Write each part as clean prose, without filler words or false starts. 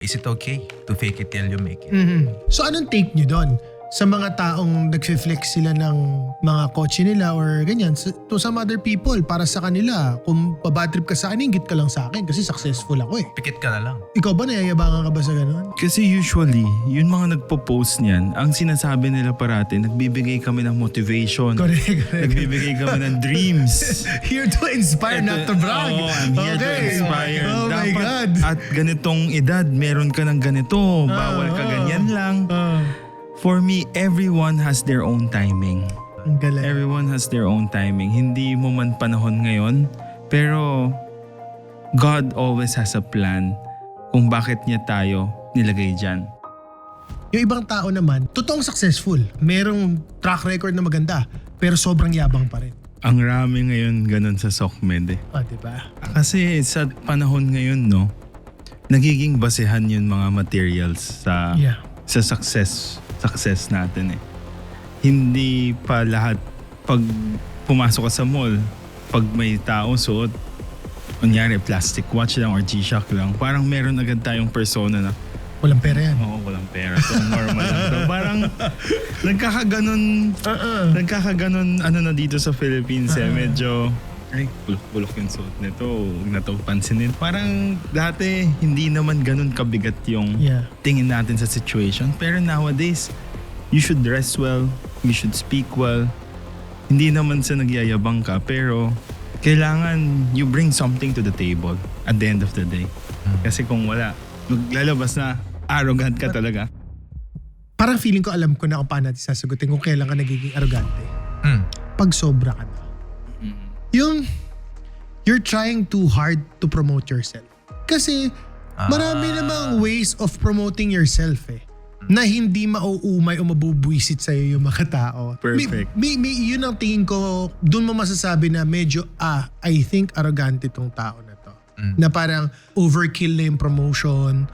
Is it okay to fake it till you make it? So anong take nyo doon? Sa mga taong nagfe-flex sila ng mga kotse nila or ganyan, to some other people, para sa kanila, kung babadrip ka sa akin, inggit ka lang sa akin kasi successful ako eh. Pikit ka na lang. Ikaw ba, nayayabangan ka ba sa ganun? Kasi usually, yun mga nagpo-post niyan, ang sinasabi nila parati, nagbibigay kami ng motivation. Correct. Nagbibigay kami ng dreams. Here to inspire, not to brag. Oo, I'm here to inspire. Oh my Dapat God. at ganitong edad, meron ka ng ganito. Bawal ka ganyan lang. For me, everyone has their own timing. Ang galing. Everyone has their own timing. Hindi mo man panahon ngayon, pero God always has a plan kung bakit niya tayo nilagay dyan. Yung ibang tao naman, totoong successful. Merong track record na maganda, pero sobrang yabang pa rin. Ang rami ngayon ganun sa SOCMED eh. Diba? Kasi sa panahon ngayon, no, nagiging basehan yun mga materials sa success natin eh. Hindi pa lahat pag pumasok ka sa mall, pag may tao suot, kunyari plastic watch lang or G-Shock lang, parang meron agad tayong persona na Walang pera yan. oo, walang pera. So normal lang. So parang nagkakaganon ano na dito sa Philippines eh. Medyo ay, bulok yung suot nito. Huwag na ito pansinin. Parang dati, hindi naman ganun kabigat yung tingin natin sa situation. Pero nowadays, you should dress well. You should speak well. Hindi naman sa nagyayabang ka, pero kailangan you bring something to the table at the end of the day. Kasi kung wala, maglalabas na arrogant ka talaga. Parang feeling ko alam ko na kung paano natin sasagutin kung kailan ka nagiging arrogante. Pag sobra ka na. Yung you're trying too hard to promote yourself. Kasi marami namang ways of promoting yourself eh. Na hindi mauumay o mabubwisit sa'yo yung mga tao. Perfect. Yun ang tingin ko, doon mo masasabi na medyo, I think arrogante tong tao na to. Na parang overkill na yung promotion,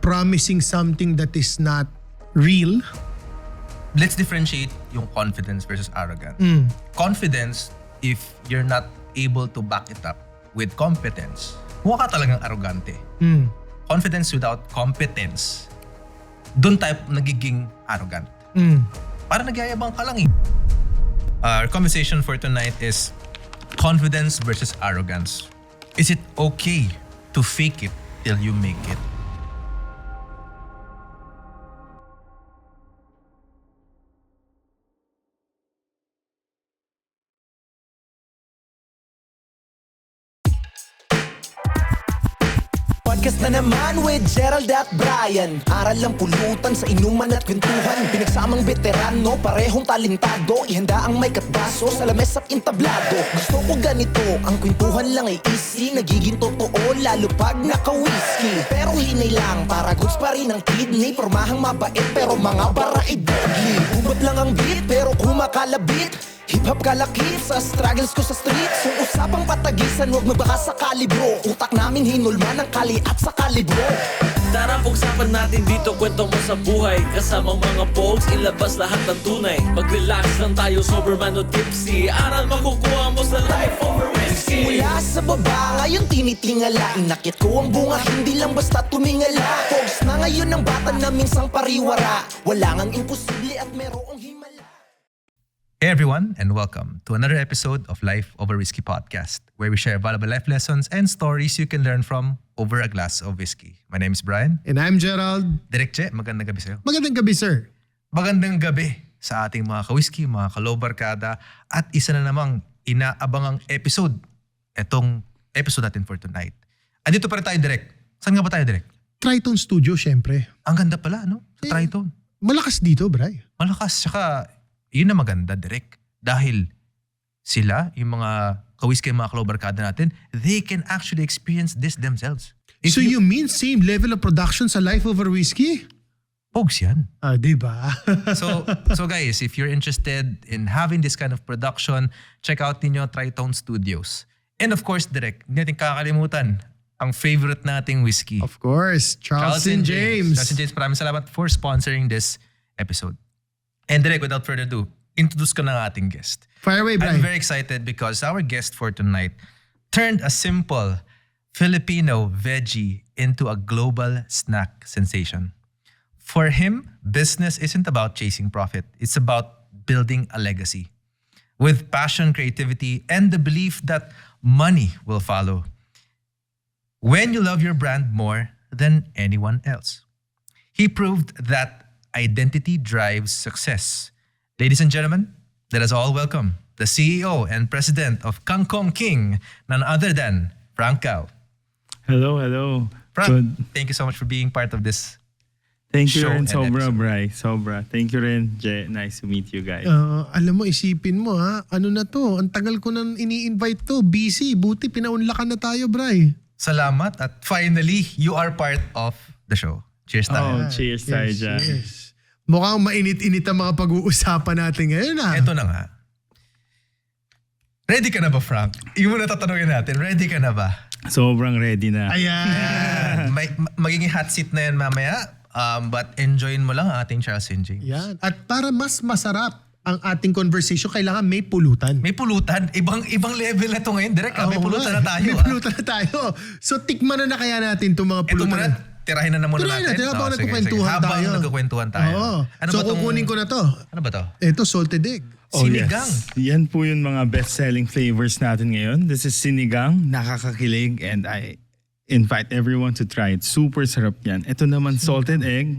promising something that is not real. Let's differentiate yung confidence versus arrogance. Confidence, if you're not able to back it up with competence, mukha ka talagang arrogante. Confidence without competence, doon tayo nagiging arrogant. Parang nagyayabang ka lang eh. Our conversation for tonight is confidence versus arrogance. Is it okay to fake it till you make it? Podcast na naman with Gerald at Brian. Aral lang pulutan sa inuman at kwentuhan. Pinagsamang veterano, parehong talentado. Ihanda ang mic at baso sa lames at intablado. Gusto ko ganito, ang kwentuhan lang ay easy. Nagiging totoo lalo pag naka-whiskey. Pero hinay lang, para goods pa rin ang kidney. Pormahang mabait pero mga bara ay deadly. Ubat lang ang beat pero kumakalabit. Hip-hop kalakip sa struggles ko sa streets. Kung usapang patagisan, huwag magbaka sa kalibro. Utak namin hinulman ng kali at sa kalibro. Tara, pag-usapan natin dito, kwento mo sa buhay. Kasamang mga pogs, ilabas lahat ng tunay. Mag-relax lang tayo, sober man o tipsy. Aral makukuha mo sa Life Over Whiskey. Mula sa baba, ngayon tinitingala. Inakit ko ang bunga, hindi lang basta tumingala. Pogs na ngayon ang bata na minsang pariwara. Wala ngang imposible at merong himala. Hey everyone, and welcome to another episode of Life Over Whiskey podcast, where we share valuable life lessons and stories you can learn from over a glass of whiskey. My name is Brian. And I'm Gerald. Direk Che, magandang gabi sa'yo. Magandang gabi, sir. Magandang gabi sa ating mga ka-whiskey, mga ka-low-barkada, at isa na namang inaabangang episode. Itong episode natin for tonight. Andito pa rin tayo, Direk. Saan nga ba tayo, Direk? Triton Studio, syempre. Ang ganda pala, no? Sa Triton. Malakas dito, Bray. Malakas, saka yun na maganda, Direk. Dahil sila, yung mga ka-whiskey, mga ka-low-barkada natin, they can actually experience this themselves. So you mean same level of production sa Life Over Whiskey? Pogs yan. Diba? So guys, if you're interested in having this kind of production, check out ninyo Triton Studios. And of course, Direk, hindi natin kakalimutan ang favorite nating whiskey. Of course, Charleston James. Charleston James, maraming salamat for sponsoring this episode. And Direk, without further ado, introduce ko na ang ating guest. Fire away, Brian. I'm very excited because our guest for tonight turned a simple Filipino veggie into a global snack sensation. For him, business isn't about chasing profit. It's about building a legacy. With passion, creativity, and the belief that money will follow. When you love your brand more than anyone else. He proved that identity drives success. Ladies and gentlemen, let us all welcome the CEO and President of Kangkong King, none other than Frank Cao. Hello. Frank, thank you so much for being part of this. Thank you show rin, and sobra, episode. Bri. Sobra. Thank you rin, Je. Nice to meet you guys. Alam mo, isipin mo ha, ano na to, ang tagal ko nang ini-invite to, busy, buti pinaunlakan na tayo, Bray. Salamat at finally, you are part of the show. Cheers tayo. Cheers tayo dyan. Yes. Mukhang mainit-init ang mga pag-uusapan natin ngayon ha. Ito na nga. Ready ka na ba, Frank? Yung muna tatanungin natin, ready ka na ba? Sobrang ready na. Ayan. Magiging hot seat na yan mamaya. But enjoyin mo lang ang ating Charles and James. Yan. At para mas masarap ang ating conversation, kailangan may pulutan. May pulutan. Ibang level na to ngayon. Direk, may Oo pulutan nga. na tayo. May pulutan na tayo. So tikman na kaya natin itong mga Ito pulutan. muna, tirahin na muna Tirahin natin. natin habang Oh, sige, nagkukwentuhan sige. tayo. Habang nagkukwentuhan tayo. Oo. Ano So ba tong- kukunin ko na to. Ano ba to? Ito, salted egg. Sinigang. Yes. Yan po yung mga best-selling flavors natin ngayon. This is sinigang, nakakakilig, and I invite everyone to try it. Super sarap yan. Ito naman salted egg,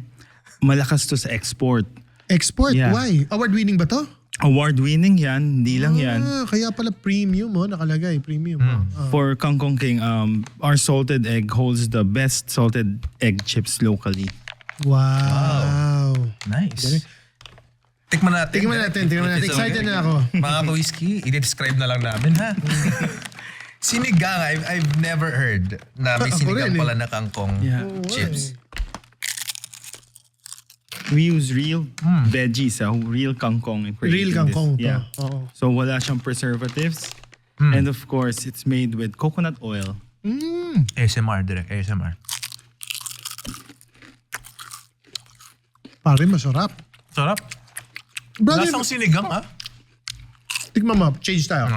malakas to sa export. Export? Yeah. Why? Award-winning ba to? Award-winning yan, hindi lang yan. Kaya pala premium nakalagay. Premium. For Kangkong King, our salted egg holds the best salted egg chips locally. Wow. Nice. Tikman natin. Tingnan natin. Excited na ako. Mga ka-whiskey, i-describe na lang namin ha. Sinigang, I've never heard na may Ako sinigang rin, pala na kangkong Yeah. chips. We use real veggies, real kangkong. in Real creating kangkong this. to. Yeah. Oo. So wala siyang preservatives. And of course, it's made with coconut oil. ASMR, direct. ASMR. Pare, masarap. Sarap. Brother, Lasang sinigang ha? tikman mo. Change tayo.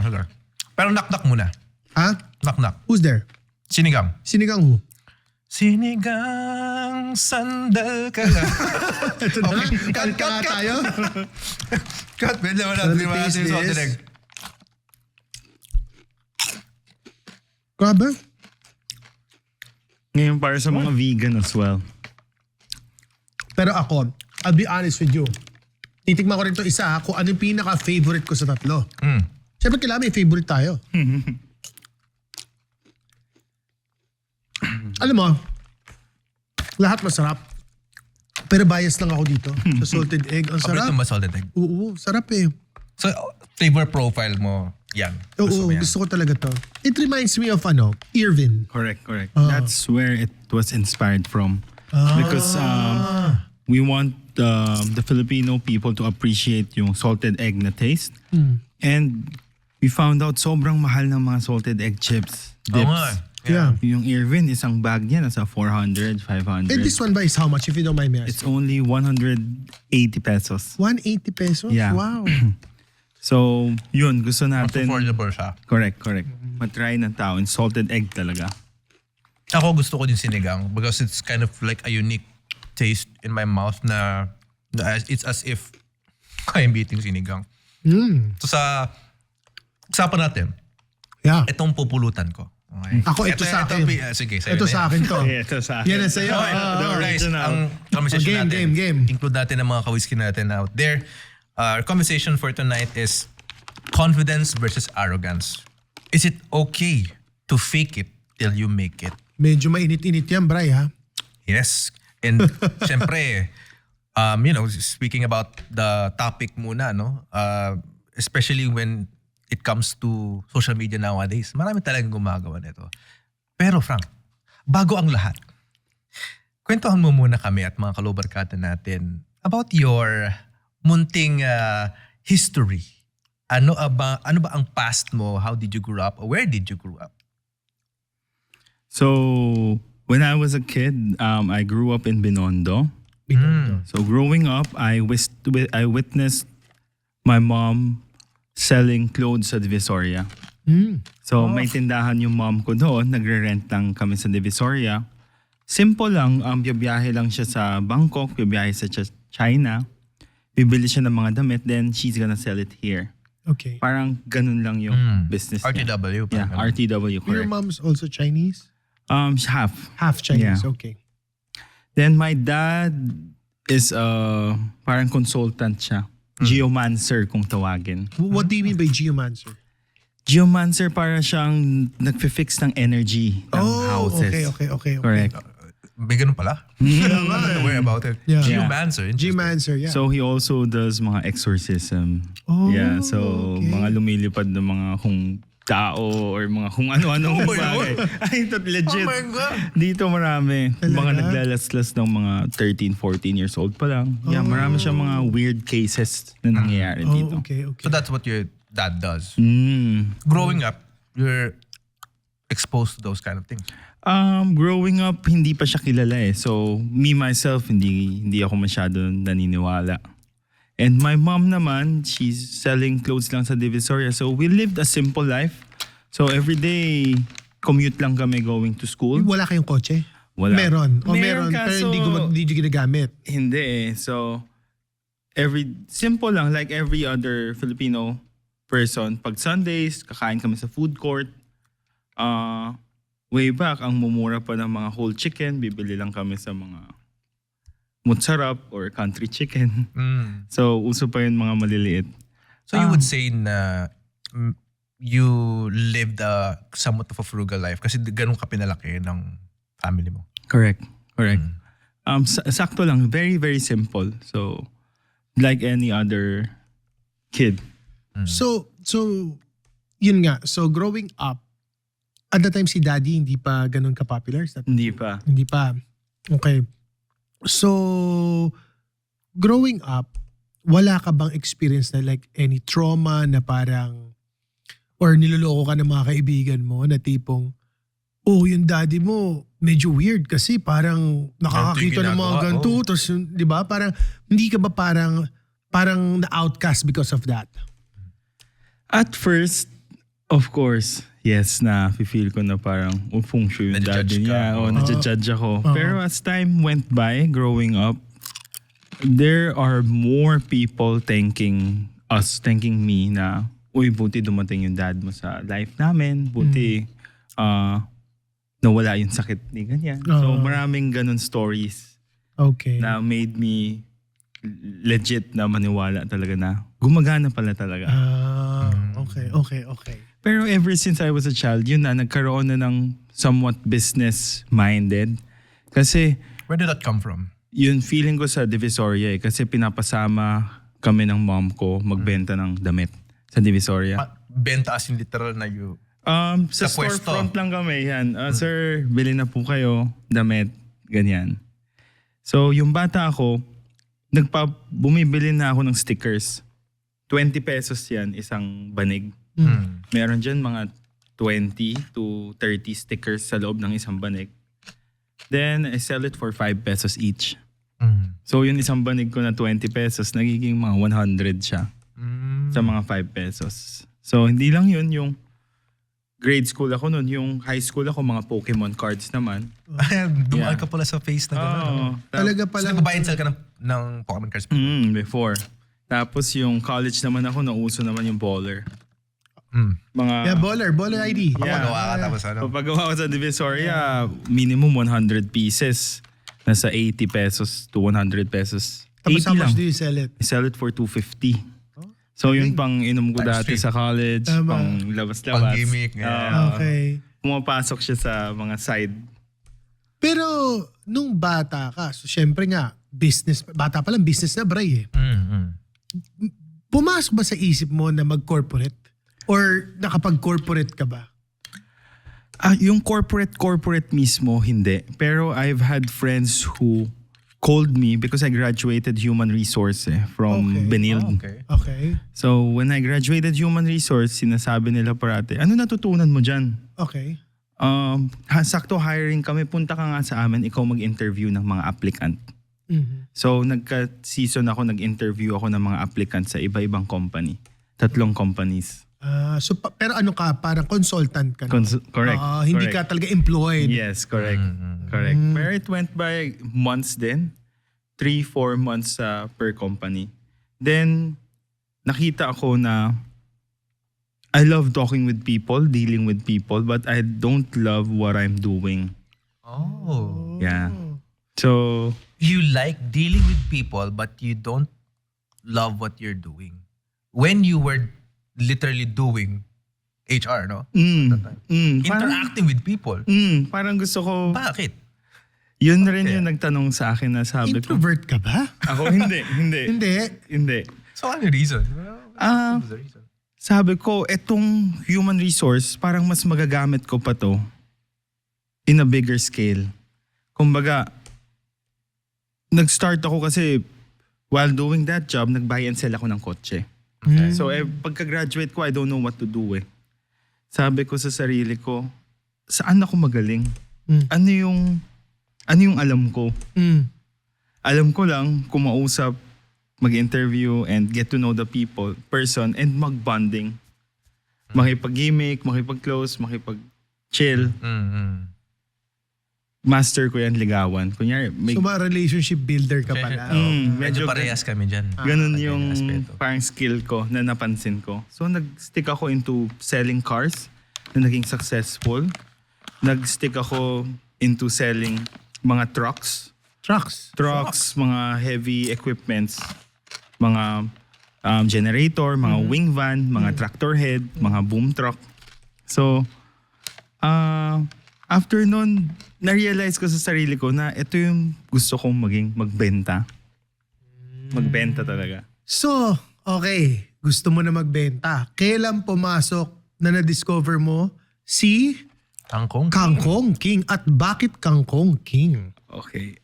Pero knock-knock muna. Ha? Knock-knock. Who's there? Sinigang. Sinigang who? Sinigang sandal ka lang. Ito na. cut. tayo. Cut. Medyo wala. Let me Di ba taste natin yung salted this. egg? Grabe. Ngayon para sa mga vegan as well. Pero ako, I'll be honest with you. Titikman ko rin ito isa kung ano yung pinaka-favorite ko sa tatlo. Siyempre kailangan may favorite tayo. Alam mo, lahat masarap. Pero bias lang ako dito sa salted egg. Ang Paborito sarap. mo ba salted egg? Oo, sarap eh. So, flavor profile mo, yan. Oo, mo yan? gusto ko talaga to. It reminds me of Irvin. Correct. That's where it was inspired from. Because we want the Filipino people to appreciate yung salted egg na taste. And we found out sobrang mahal ng mga salted egg chips. Oo Dips. nga. Yeah. Yung Irvin, isang bag niya nasa 400, 500. And this one ba is how much if you don't mind me It's asking? only 180 pesos. 180 pesos? Yeah. Wow. So, yun, gusto Mas natin. affordable siya. Correct. Matry ng tao. And salted egg talaga. Ako gusto ko din sinigang because it's kind of like a unique taste in my mouth na it's as if I'm eating sinigang. So sa usapan natin, Yeah. itong pupulutan ko. Okay. Ako, ito sa akin. Sige, sa'yo Ito na sa yan. akin to. Ito sa akin. Yan ang sa'yo. Okay, guys, ang conversation Game, natin, game. include natin ang mga ka-whiskey natin out there. Our conversation for tonight is confidence versus arrogance. Is it okay to fake it till you make it? Medyo mainit-init yan, Bray, ha? Yes. And syempre, speaking about the topic muna, no? Especially when it comes to social media nowadays, marami talagang gumagawa nito. Pero Frank, bago ang lahat, kwentuhan mo muna kami at mga kalubarkada natin about your munting history. Ano ba ang past mo? How did you grow up? Or where did you grow up? So, when I was a kid, I grew up in Binondo. So, growing up, I witnessed my mom selling clothes at Visoria. So may tindahan yung mom ko doon, nagre-rent lang kami sa Divisoria. Simple lang, biyahe lang siya sa Bangkok, biyahe sa China. Bibili siya ng mga damit, then she's gonna sell it here. Okay. Parang ganun lang yung business niya. RTW. Yeah, RTW, Your correct. mom's also Chinese? Half. Half Chinese, Yeah. okay. Then my dad is parang consultant siya. Geomancer kung tawagin. What do you mean by geomancer? Geomancer para siyang nagfi-fix ng energy ng houses. Okay. Correct. May ganun pala. I'm not aware about it. Yeah. Geomancer. interesting. Geomancer, yeah. So he also does mga exorcism. Oh, Yeah, so okay. mga lumilipad na mga kung tao or mga kung ano-ano Oh my bagay. Ay, ito legit. Oh my God. Dito marami. Talaga? Mga naglalaslas ng mga 13, 14 years old pa lang. Yeah, marami siyang mga weird cases na nangyayari dito. Okay. So that's what your dad does. Mm. Growing up, you're exposed to those kind of things. Growing up, hindi pa siya kilala eh. So, me myself, hindi ako masyado naniniwala. And my mom naman, she's selling clothes lang sa Divisoria. So, we lived a simple life. So, every day, commute lang kami going to school. Wala kayong kotse? Wala. Meron. Meron, Pero kaso- hindi nyo ginagamit. Hindi eh. So, simple lang, like every other Filipino person. Pag Sundays, kakain kami sa food court. Way back, ang mumura pa ng mga whole chicken, bibili lang kami sa mga Motsarap or country chicken. So, uso pa yun mga maliliit. So you would say na you lived somewhat of a frugal life kasi ganun ka pinalaki ng family mo. Correct. Sakto lang. Very, very simple. So, like any other kid. So, yun nga. So, growing up, at the time si daddy hindi pa ganun ka-popular? Is that- Hindi pa. Hindi pa. Okay. So, growing up, wala ka bang experience na like any trauma na parang or niloloko ka ng mga kaibigan mo na tipong yung daddy mo medyo weird kasi parang nakakakita ng mga ginagawa, ganito. Tapos, di ba? Parang, hindi ka ba parang na-outcast because of that? At first, of course, yes na feel ko na parang feng shui yung Nadjudge daddy ka. niya o nadjudge ako. Pero as time went by, growing up, there are more people thanking me na, uy, buti dumating yung dad mo sa life namin. Buti nawala yung sakit ni ganyan. So maraming ganun stories Okay. na made me legit na maniwala talaga na gumagana pala talaga. Okay. Pero ever since I was a child, yun na, nagkaroon na ng somewhat business-minded. Kasi Where did that come from? yun feeling ko sa Divisoria eh. Kasi pinapasama kami ng mom ko magbenta ng damit sa Divisoria. Benta as in literal na you. Sa Sa pwesto. storefront lang kami. Yan. Sir, bili na po kayo damit. Ganyan. So yung bata ako, bumibili na ako ng stickers. 20 pesos yan, isang banig. Meron dyan mga 20 to 30 stickers sa loob ng isang banig. Then, I sell it for 5 pesos each. So, yun isang banig ko na 20 pesos, nagiging mga 100 siya sa mga 5 pesos. So, hindi lang yun yung grade school ako nun. Yung high school ako, mga Pokemon cards naman. Dumaan ka pala sa face na gano'n. Oo. Talaga So pala. nagbabayad sell ka ng Pokemon cards. Before. Tapos yung college naman ako, nauso naman yung baller. Mga... Yeah, baller ID. Papagawa ka tapos ano. Papagawa ko sa Divisoria, minimum 100 pieces. Nasa 80 pesos to 100 pesos. Tapos 80 how lang. much do you sell it? I sell it for 250. So yun pang inom ko Times dati three. sa college, Tama. pang labas-labas. Pang gimmick. Okay. Pumapasok siya sa mga side. Pero nung bata ka, so syempre nga, bata pa lang business na bray eh. Pumasok ba sa isip mo na mag-corporate? Or nakapag-corporate ka ba? Yung corporate mismo, hindi. Pero I've had friends who called me because I graduated human resource from Okay. Benilde. Okay. Okay. So when I graduated human resource, sinasabi nila parate, ano natutunan mo dyan? Okay. Sakto hiring kami, punta ka nga sa amin, ikaw mag-interview ng mga applicant. So nagka-season ako, nag-interview ako ng mga applicant sa iba-ibang company. 3 companies. Pero ano ka, parang consultant ka na? Correct. Hindi correct. ka talaga employed. Yes, correct. Correct. Pero it went by months din. 3-4 months per company. Then, nakita ako na I love talking with people, dealing with people, but I don't love what I'm doing. Oh. Yeah. So, You like dealing with people but you don't love what you're doing. When you were literally doing HR, no? Interacting with people. parang gusto ko, Bakit? yun rin yung nagtanong sa akin na sabi ko. Introvert ka ba? Ako, hindi. Hindi. So ano yung reason? What's the reason? Sabi ko, etong human resource, parang mas magagamit ko pa to in a bigger scale. Kumbaga, nag-start ako kasi while doing that job, nag-buy and sell ako ng kotse. Okay. So, pagka-graduate ko, I don't know what to do eh. Sabi ko sa sarili ko, saan ako magaling? Ano yung alam ko? Alam ko lang kumausap, mag-interview, and get to know the person, and mag-bonding. Makipag-gimmick, makipag-close, makipag-chill. Master ko yan, ligawan. Kunyari, So, relationship builder ka pala. Medyo parehas kami dyan. Ganun yung aspeto. parang skill ko na napansin ko. So nag-stick ako into selling cars na naging successful. Nag-stick ako into selling mga trucks, mga heavy equipments, mga generator, mga wing van, mga tractor head, mga boom truck. So, after nun, na-realize ko sa sarili ko na ito yung gusto kong magbenta. Magbenta talaga. So, okay. Gusto mo na magbenta. Kailan pumasok na na-discover mo si Kangkong King? At bakit Kangkong King? Okay.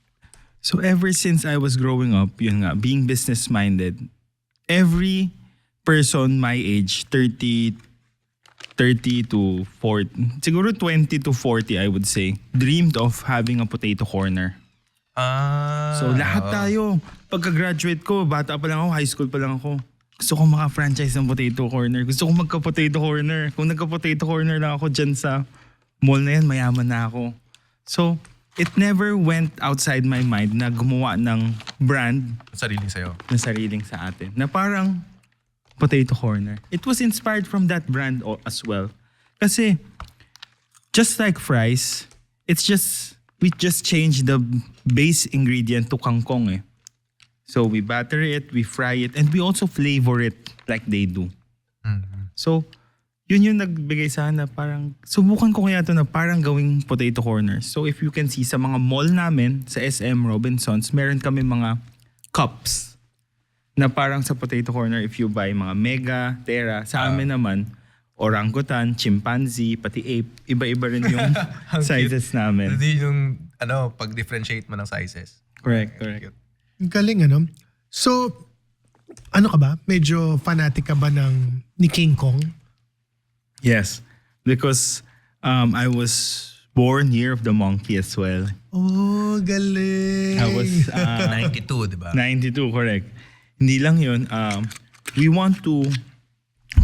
So ever since I was growing up, yun nga, being business-minded, every person my age, 30 to 40, siguro 20 to 40 I would say, dreamed of having a potato corner. So lahat tayo, pagka-graduate ko, bata pa lang ako, high school pa lang ako, gusto ko maka-franchise ng potato corner. Gusto ko magka-potato corner. Kung nagka-potato corner lang ako dyan sa mall na yan, mayaman na ako. So, it never went outside my mind na gumawa ng brand Sariling sa'yo. na sariling sa atin. Na parang potato corner. It was inspired from that brand as well. Kasi, just like fries, we just changed the base ingredient to kangkong eh. So we batter it, we fry it, and we also flavor it like they do. So, yun yung nagbigay sa akin na parang, subukan ko kaya ito na parang gawing potato corner. So if you can see sa mga mall namin, sa SM, Robinsons, meron kami mga cups na parang sa potato corner if you buy mga mega, tera. Sa amin naman, orangutan, chimpanzee, pati ape. Iba-iba rin yung sizes namin. Hindi yung pag-differentiate mo ng sizes. Correct. Ang galing, ano? So, ano ka ba? Medyo fanatic ka ba ni King Kong? Yes. Because I was born year of the monkey as well. Oh, galing. I was 92, di ba? 92, correct. Hindi lang yun. We want to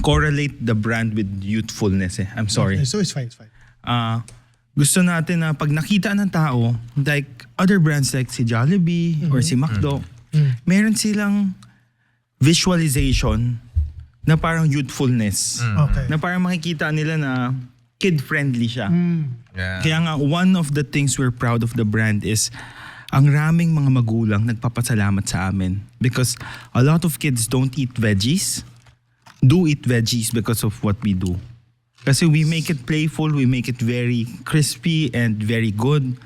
correlate the brand with youthfulness eh. I'm sorry. Okay, so it's fine. Gusto natin na pag nakita ng tao, like other brands like si Jollibee or si McDo, meron silang visualization na parang youthfulness. Okay. Na parang makikita nila na kid-friendly siya. Yeah. Kaya nga, one of the things we're proud of the brand is ang raming mga magulang nagpapasalamat sa amin. Because a lot of kids don't eat veggies, do eat veggies because of what we do. Kasi we make it playful, we make it very crispy and very good.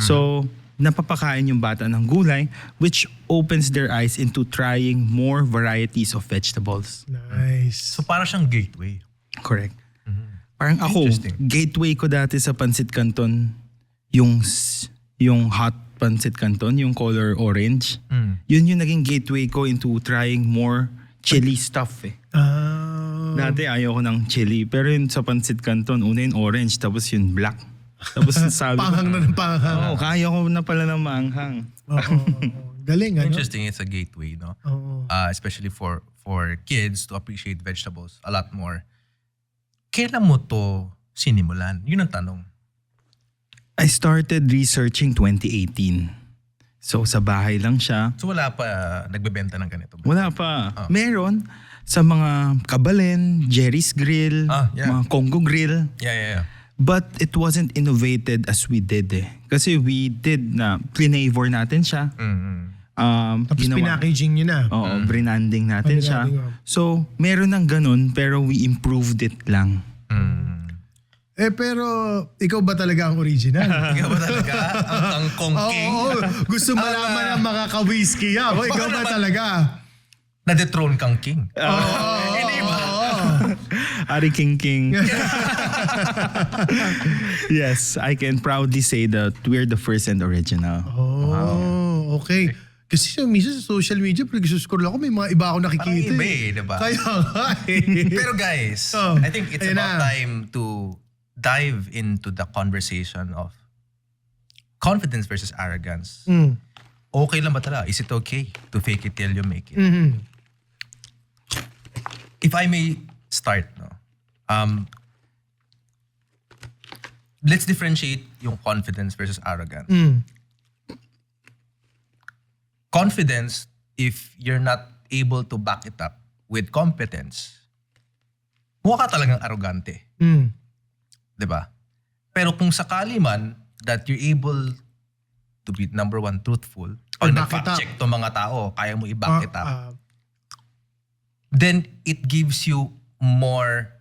So, napapakain yung bata ng gulay, which opens their eyes into trying more varieties of vegetables. Nice. So para siyang gateway. Correct. Parang ako, Interesting. gateway ko dati sa Pancit Canton, yung hot Pancit Canton, yung color orange. Yun yung naging gateway ko into trying more chili stuff eh. Dati ayaw ko ng chili, pero yun sa Pancit Canton, una yung orange, tapos yung black. Tapos sabi ko, Panghang na ng panghang. kaya ko na pala ng maanghang. Oo. Galing, ano? Interesting, it's a gateway, no? Oo. Especially for kids to appreciate vegetables a lot more. kailan mo to sinimulan? Yun ang tanong. I started researching 2018. So sa bahay lang siya. So wala pa nagbebenta ng ganito? Wala pa. Meron sa mga Kabalen, Jerry's Grill, mga Congo Grill. Yeah. But it wasn't innovated as we did eh. Kasi we did na flavor natin siya. Tapos pinackaging nyo na. Oo, branding natin siya. So, meron ng ganun pero we improved it lang. Pero ikaw ba talaga ang original? Ikaw ba talaga ang Kong King? Oo, gusto malaman ang makaka-whiskey ako. Ikaw ba talaga? Na-dethrone kang king. Hindi ba? Ari King King. Yes, I can proudly say that we're the first and original. Okay. Kasi minsan sa social media, pag scroll ako, may mga iba ako nakikita. Parang iba diba? Kaya nga Pero guys, I think it's about time to dive into the conversation of confidence versus arrogance. Okay lang ba talaga? Is it okay to fake it till you make it? If I may start, no? Let's differentiate yung confidence versus arrogance. Confidence, if you're not able to back it up with competence, mukha ka talagang arrogante. Diba? Pero kung sakali man that you're able to be number one, truthful, or nag-fact check to mga tao, kaya mo i-back it up, then it gives you more,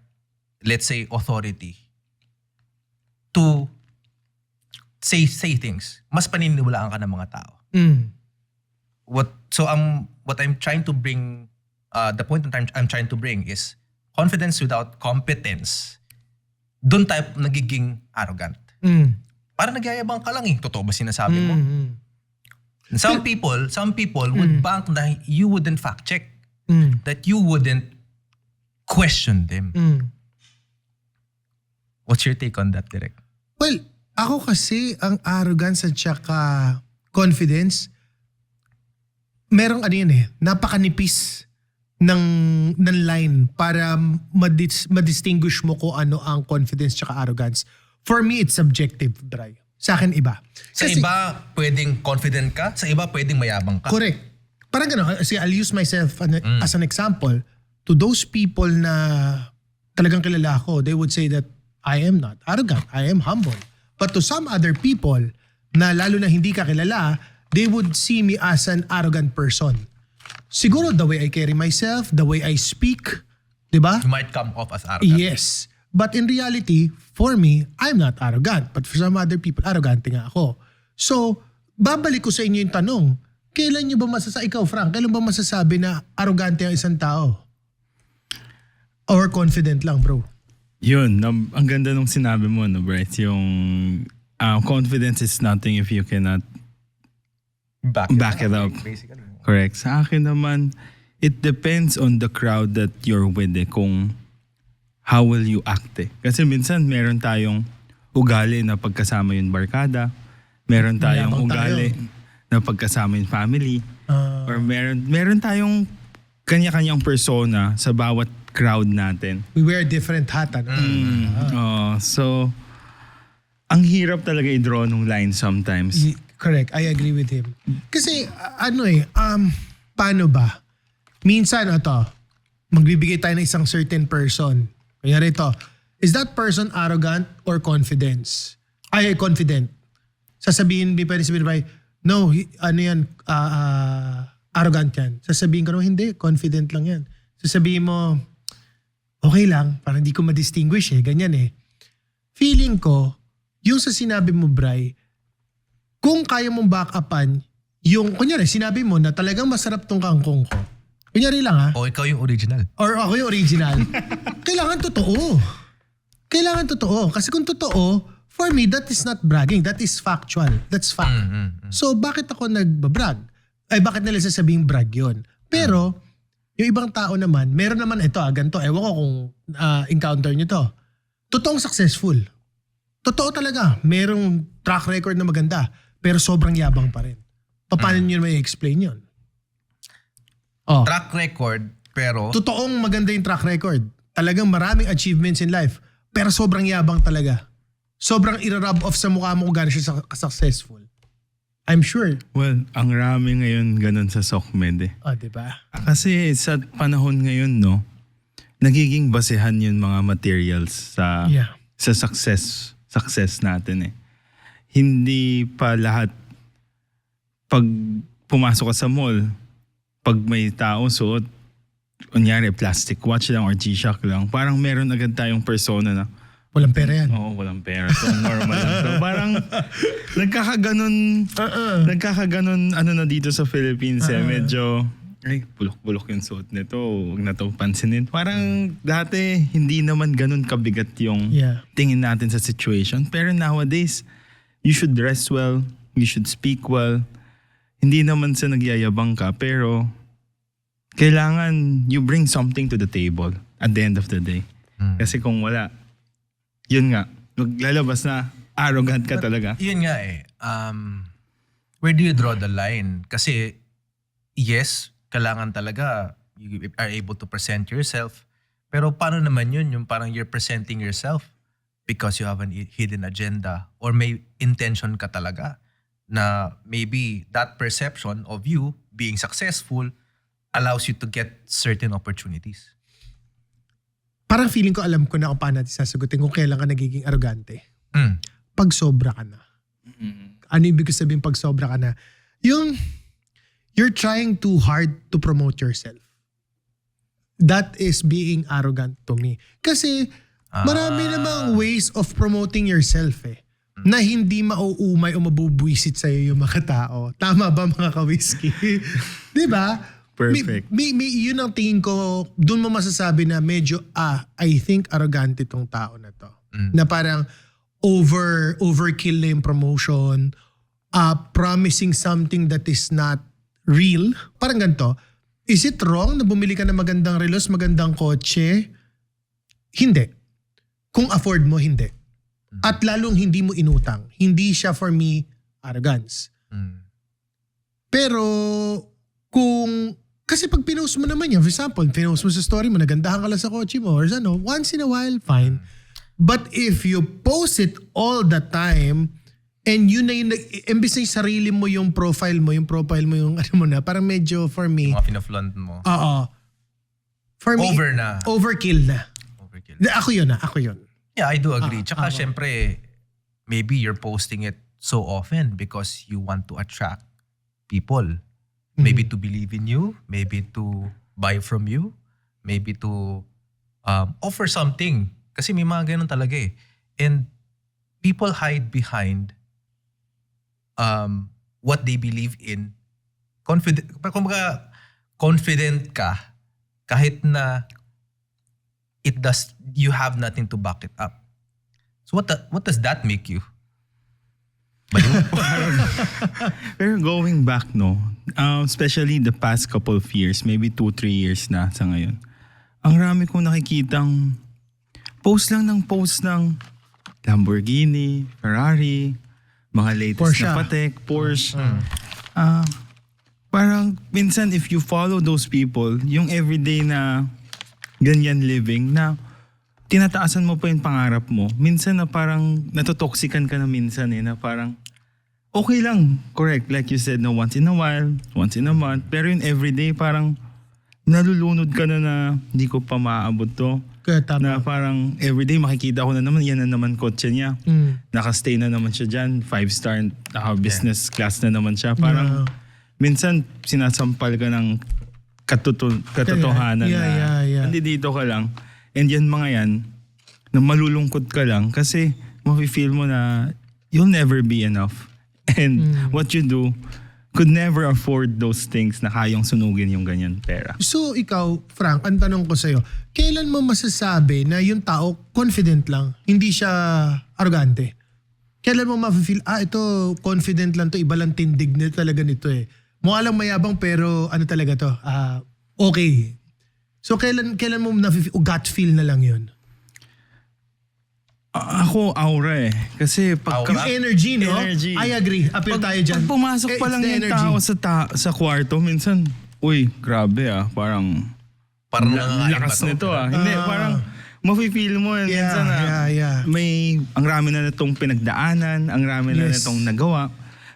let's say, authority to say things. Mas paniniwalaan ka ng mga tao. What I'm trying to bring, the point that I'm trying to bring is confidence without competence. Doon tayo nagiging arrogant. Para nagyayabang ka lang eh. Totoo ba sinasabi mo? Some people would bank na you wouldn't fact check. That you wouldn't question them. What's your take on that, Direk? Well, ako kasi ang arrogance at saka confidence, merong napakanipis ng line para ma-distinguish mo kung ano ang confidence at arrogance. For me, it's subjective, Bray. Sa akin, iba. Sa iba, pwedeng confident ka. Sa iba, pwedeng mayabang ka. Correct. Parang gano'n. I'll use myself as an example. To those people na talagang kilala ko, they would say that I am not arrogant. I am humble. But to some other people na lalo na hindi ka kilala, they would see me as an arrogant person. Siguro the way I carry myself, the way I speak, di ba? You might come off as arrogant. Yes. But in reality, for me, I'm not arrogant. But for some other people, arrogante nga ako. So, babalik ko sa inyo yung tanong, kailan nyo ba ikaw Frank, kailan ba masasabi na arrogante ang isang tao? Or confident lang, bro? Yun, ang ganda nung sinabi mo, no, Bryce, yung confidence is nothing if you cannot back it up. Basically. Correct. Sa akin naman, it depends on the crowd that you're with kung how will you act Kasi minsan meron tayong ugali na pagkasama yung barkada, meron tayong ugali na pagkasama yung family, or meron tayong kanya-kanyang persona sa bawat crowd natin. We wear different hat, ano? So, ang hirap talaga i-draw nung line sometimes. Correct. I agree with him. Kasi, paano ba? Minsan, magbibigay tayo ng isang certain person. Kanyari ito, is that person arrogant or confident? Sasabihin, pwede sabihin, no, arrogant yan. Sasabihin ko, no, hindi, confident lang yan. Sasabihin mo, okay lang, parang hindi ko ma-distinguish ganyan Feeling ko, yung sa sinabi mo, Bray, kung kaya mong back upan, yung, kunyari, sinabi mo na talagang masarap tong kangkong ko. Kunyari lang O ikaw yung original. Or ako yung original. Kailangan totoo. Kasi kung totoo, for me, that is not bragging. That is factual. That's fact. So, bakit ako nagbabrag? Bakit nila sasabing brag yun? Pero, yung ibang tao naman, meron naman ito, ganito. Ewan ko kung encounter nyo to. Totoong successful. Totoo talaga. Merong track record na maganda. Pero sobrang yabang pa rin. Paano nyo may explain yun? Track record, pero totoong maganda yung track record. Talagang maraming achievements in life. pero sobrang yabang talaga. Sobrang i-rub off sa mukha mo kung gano'n siya successful. I'm sure. Well, ang rami ngayon ganun sa SOCMED eh. Diba? Kasi sa panahon ngayon, no, nagiging basehan yung mga materials sa success natin eh. Hindi pa lahat pag pumasok ka sa mall, pag may tao suot, kunyari plastic watch lang or G-Shock lang, parang meron agad tayong persona na Walang pera yan. Oo, walang pera. So, normal lang. So, parang nagkakaganon ano na dito sa Philippines eh. Medyo, bulok-bulok yung suot nito. Huwag na ito pansinin. Parang dati, hindi naman ganun kabigat yung tingin natin sa situation. Pero nowadays, you should dress well. You should speak well. Hindi naman sa nagyayabang ka. Pero, kailangan you bring something to the table at the end of the day. Kasi kung wala, yun nga, maglalabas na arrogant ka talaga. Yun nga eh. Where do you draw the line? Kasi, yes, kailangan talaga you are able to present yourself. Pero paano naman yun? Yung parang you're presenting yourself because you have an hidden agenda or may intention ka talaga na maybe that perception of you being successful allows you to get certain opportunities. Parang feeling ko alam ko na kung paano natin sasagutin kung kailan ka nagiging arrogante. Pag sobra ka na. Ano ibig sabihin pag sobra ka na? Yung you're trying too hard to promote yourself. That is being arrogant to me. Kasi marami namang ways of promoting yourself eh. Na hindi mauumay o mabubwisit sa'yo yung mga tao. Tama ba mga ka-whiskey? Diba? Perfect. Yun ang tingin ko, doon mo masasabi na medyo, I think arrogante tong tao na to. Na parang overkill na yung promotion, promising something that is not real. Parang ganito, is it wrong na bumili ka ng magandang relos, magandang kotse? Hindi. Kung afford mo, hindi. At lalong hindi mo inutang. Hindi siya for me arrogance. Pero kasi pag pinost mo naman yan, for example, pinost mo sa story mo, nagandahan ka lang sa kotse mo, or ano, once in a while, fine. But if you post it all the time, and yun na yung, imbis na yung sarili mo yung profile mo yung ano mo na, parang medyo for me. Mga pinaflaunt mo. For me, overkill na. Ako yun. Yeah, I do agree. Tsaka syempre, maybe you're posting it so often because you want to attract people. Maybe to believe in you, maybe to buy from you, maybe to offer something. Kasi may mga ganun talaga eh. And people hide behind what they believe in. Confident ka kahit na you have nothing to back it up. So what does that make you? Pero going back, no, especially the past couple of years, maybe 2-3 years na sa ngayon, ang rami kong nakikitang post ng Lamborghini, Ferrari, mga latest Porsche. na Patek, Porsche. Parang minsan if you follow those people, yung everyday na ganyan living na tinataasan mo pa yung pangarap mo. Minsan na parang natotoxican ka na minsan eh, na parang okay lang, correct. Like you said, no, once in a while, once in a month. Pero yung everyday parang nalulunod ka na hindi ko pa maaabot to. Kaya tama. Na parang everyday makikita ko na naman, yan na naman kotse niya. Nakastay na naman siya dyan. 5-star, business class na naman siya. Parang minsan sinasampal ka ng katotohanan na hindi dito ka lang. And yan mga yan, na malulungkot ka lang kasi mafe-feel mo na you'll never be enough. And what you do could never afford those things na kayang sunugin yung ganyan pera. So ikaw, Frank, ang tanong ko sa'yo, kailan mo masasabi na yung tao confident lang, hindi siya arrogante? Kailan mo mafe-feel, ito confident lang to, iba lang tindig na talaga nito eh. Mukha lang mayabang pero ano talaga to, okay. So kailan mo nafe-feel, gut feel na lang yun? Ako, aura eh. Kasi pag... Yung energy, no? Energy. I agree. Appeal tayo dyan. Pag pumasok pa lang yung tao sa kwarto, minsan, uy, grabe parang nangangain lakas ba to? nito Hindi, parang mafe-feel mo yun. Yeah, Minsan may, ang rami na itong pinagdaanan, ang rami na itong nagawa.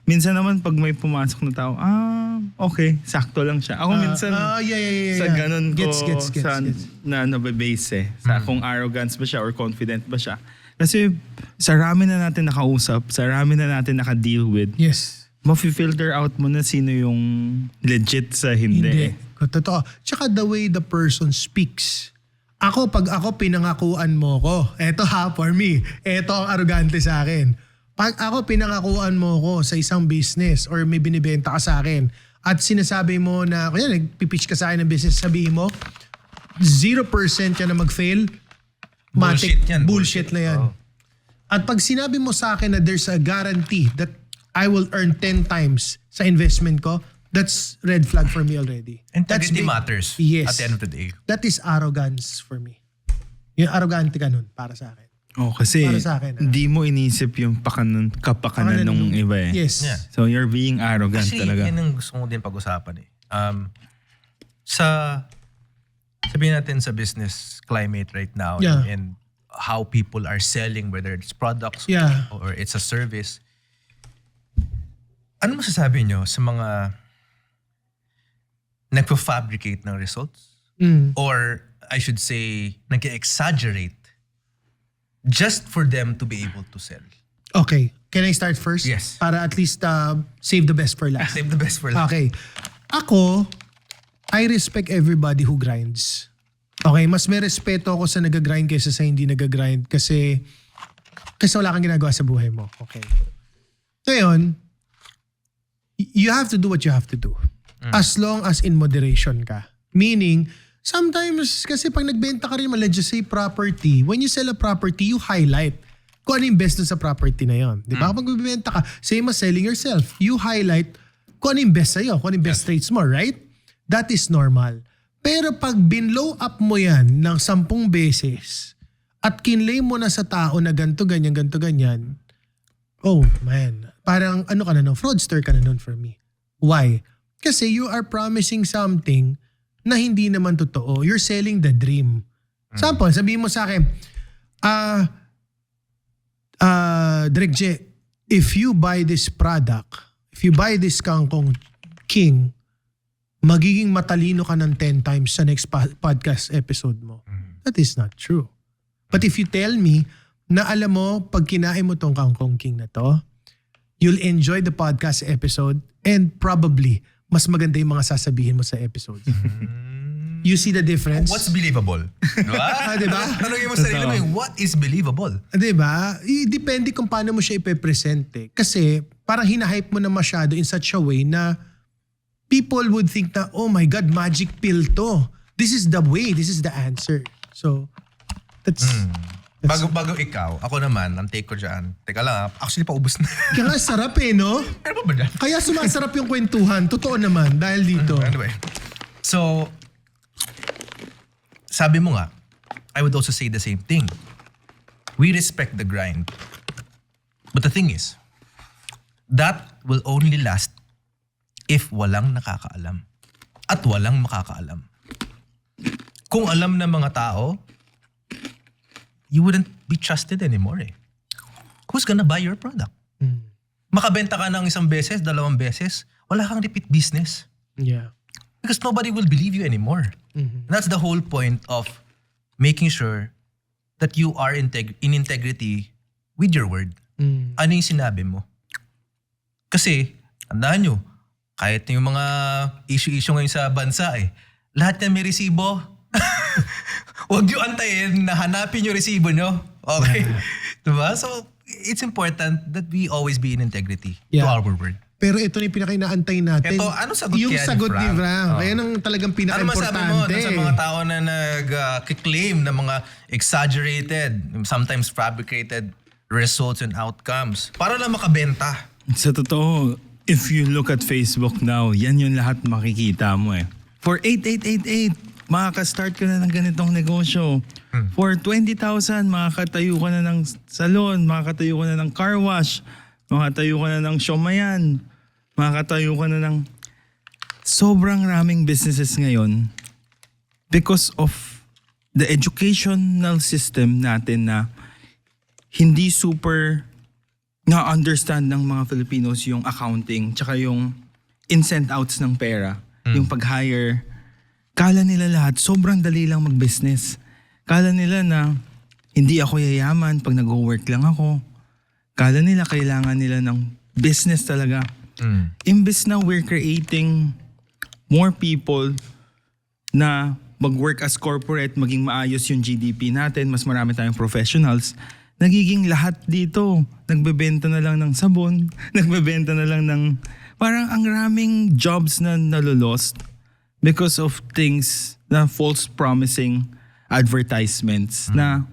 Minsan naman pag may pumasok na tao, okay, sakto lang siya. Ako minsan, sa ganun ko, Gets. na nababase sa kung arrogance ba siya or confident ba siya. Kasi sa rami na natin nakausap, sa rami na natin naka-deal with, mafe-filter out mo na sino yung legit sa hindi. Totoo. Tsaka the way the person speaks. Pag ako pinangakuan mo ko, eto for me, eto ang arrogante sa akin. Pag ako pinangakuan mo ko sa isang business or may binibenta ka sa akin at sinasabi mo na, kaya nagpipitch ka sa akin ng business, sabihin mo, 0% yan na mag-fail, Bullshit yan. Bullshit na yan. At pag sinabi mo sa akin na there's a guarantee that I will earn 10 times sa investment ko, that's red flag for me already. Integrity matters Yes. at the end of the day. That is arrogance for me. Yung arrogante ka nun para sa akin. Kasi Para sa akin, hindi mo inisip yung kapakanan ng iba eh. Yes. Yeah. So you're being arrogant Kasi talaga. yun ang gusto ko din pag-usapan eh. Sabihin natin sa business climate right now and how people are selling, whether it's products or it's a service. Ano masasabi nyo sa mga nagpa-fabricate ng results? Or I should say, nag-exaggerate just for them to be able to sell? Okay. Can I start first? Yes. Para at least save the best for last. Save the best for last. Okay. Ako, I respect everybody who grinds. Okay, mas may respeto ako sa nag-grind kaysa sa hindi nag-grind kasi wala kang ginagawa sa buhay mo. Okay. Ngayon, you have to do what you have to do. As long as in moderation ka. Meaning, sometimes kasi pag nagbenta ka rin, let's just say property, when you sell a property, you highlight kung ano yung best dun sa property na yon. Di ba? Kapag magbibenta ka, same as selling yourself, you highlight kung ano yung best sa'yo, kung ano yung best traits mo, right? That is normal. Pero pag binlow up mo yan ng 10 beses at kinlay mo na sa tao na ganto ganyan, oh man, parang ano ka na nun, fraudster ka na nun for me. Why? Kasi you are promising something na hindi naman totoo. You're selling the dream. Sample, sabihin mo sa akin, Direk J, if you buy this product, if you buy this Kangkong King, magiging matalino ka ng 10 times sa next podcast episode mo. That is not true. But if you tell me na alam mo, pag kinain mo tong Kangkong King na to, you'll enjoy the podcast episode and probably mas maganda yung mga sasabihin mo sa episode. You see the difference? What's believable? Diba? Diba? Tanongin mo sarili mo yung what is believable? Diba? Depende kung paano mo siya ipepresent eh. Kasi parang hinahype mo na masyado in such a way na people would think na, oh my God, magic pill to. This is the way, this is the answer. So, that's... Bago ikaw, ako naman, ang take ko dyan, teka lang, actually paubos na. Kaya nga sarap eh, no? Ano ba dyan? Kaya sumasarap yung kwentuhan. Totoo naman, dahil dito. Anyway, so, sabi mo nga, I would also say the same thing. We respect the grind. But the thing is, that will only last if walang nakakaalam at walang makakaalam. Kung alam ng mga tao, you wouldn't be trusted anymore eh. Who's gonna buy your product? Makabenta ka ng 1 beses, 2 beses, wala kang repeat business. Yeah. Because nobody will believe you anymore. And that's the whole point of making sure that you are in integrity with your word. Ano yung sinabi mo? Kasi, tandaan nyo, kahit yung mga issue-issue ngayon sa bansa lahat na may resibo. Huwag nyo antayin na hanapin yung resibo nyo. Okay? Diba? So, it's important that we always be in integrity to our word. Pero ito na yung pinaka-inaantay natin. Ito, ano sagot yung kaya sagot ni Frank? Frank. Kaya nang talagang Ano masabi mo pinaka-importante. sa mga tao na nag-claim na mga exaggerated, sometimes fabricated results and outcomes para lang makabenta? Sa totoo, if you look at Facebook now, yan yung lahat makikita mo eh. For 8888, makaka-start ka na ng ganitong negosyo. For 20,000, makakatayo ka na ng salon, makakatayo ka na ng car wash, makakatayo ka na ng siomayan, makakatayo ka na ng sobrang raming businesses ngayon because of the educational system natin na hindi super na-understand ng mga Filipinos yung accounting tsaka yung ins and outs ng pera, yung pag-hire. Kala nila lahat, sobrang dali lang mag-business. Kala nila na hindi ako yayaman pag nag-work lang ako. Kala nila kailangan nila ng business talaga. Imbes na we're creating more people na mag-work as corporate, maging maayos yung GDP natin, mas marami tayong professionals, nagiging lahat dito. Nagbebenta na lang ng sabon, nagbebenta na lang ng... Parang ang raming jobs na nalolost because of things na false promising advertisements na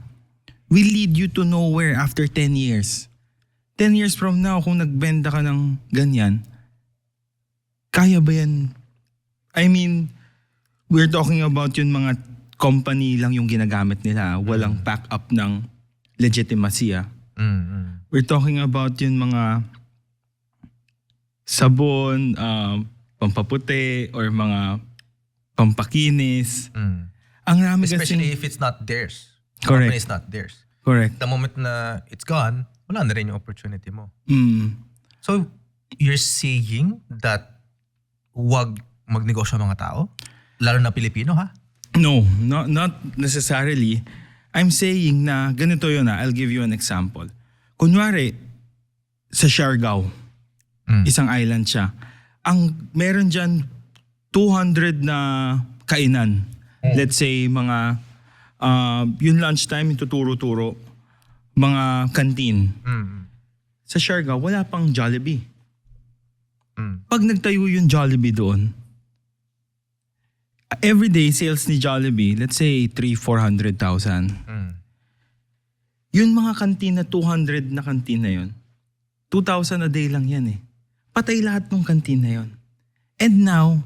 will lead you to nowhere after 10 years. 10 years from now, kung nagbenta ka ng ganyan, kaya ba yan? I mean, we're talking about yung mga company lang yung ginagamit nila. Walang back-up ng legitimacy. We're talking about yung mga sabon, pampaputi, or mga pampakinis. Ang rami Especially kasing... if it's not theirs. Correct. Company is not theirs. Correct. The moment na it's gone, wala na rin yung opportunity mo. So, you're saying that wag magnegosyo ang mga tao? Lalo na Pilipino, ha? No, not necessarily. I'm saying na ganito yun. I'll give you an example. Kunwari, sa Siargao, isang island siya. Ang meron dyan 200 na kainan. Let's say mga yung lunchtime, yung tuturo-turo, mga canteen. Sa Siargao, wala pang Jollibee. Pag nagtayo yung Jollibee doon, everyday sales ni Jollibee, let's say 300,000-400,000. Yung mga kantina, 200 na kantina yun, 2,000 a day lang yan eh. Patay lahat ng kantina yun. And now,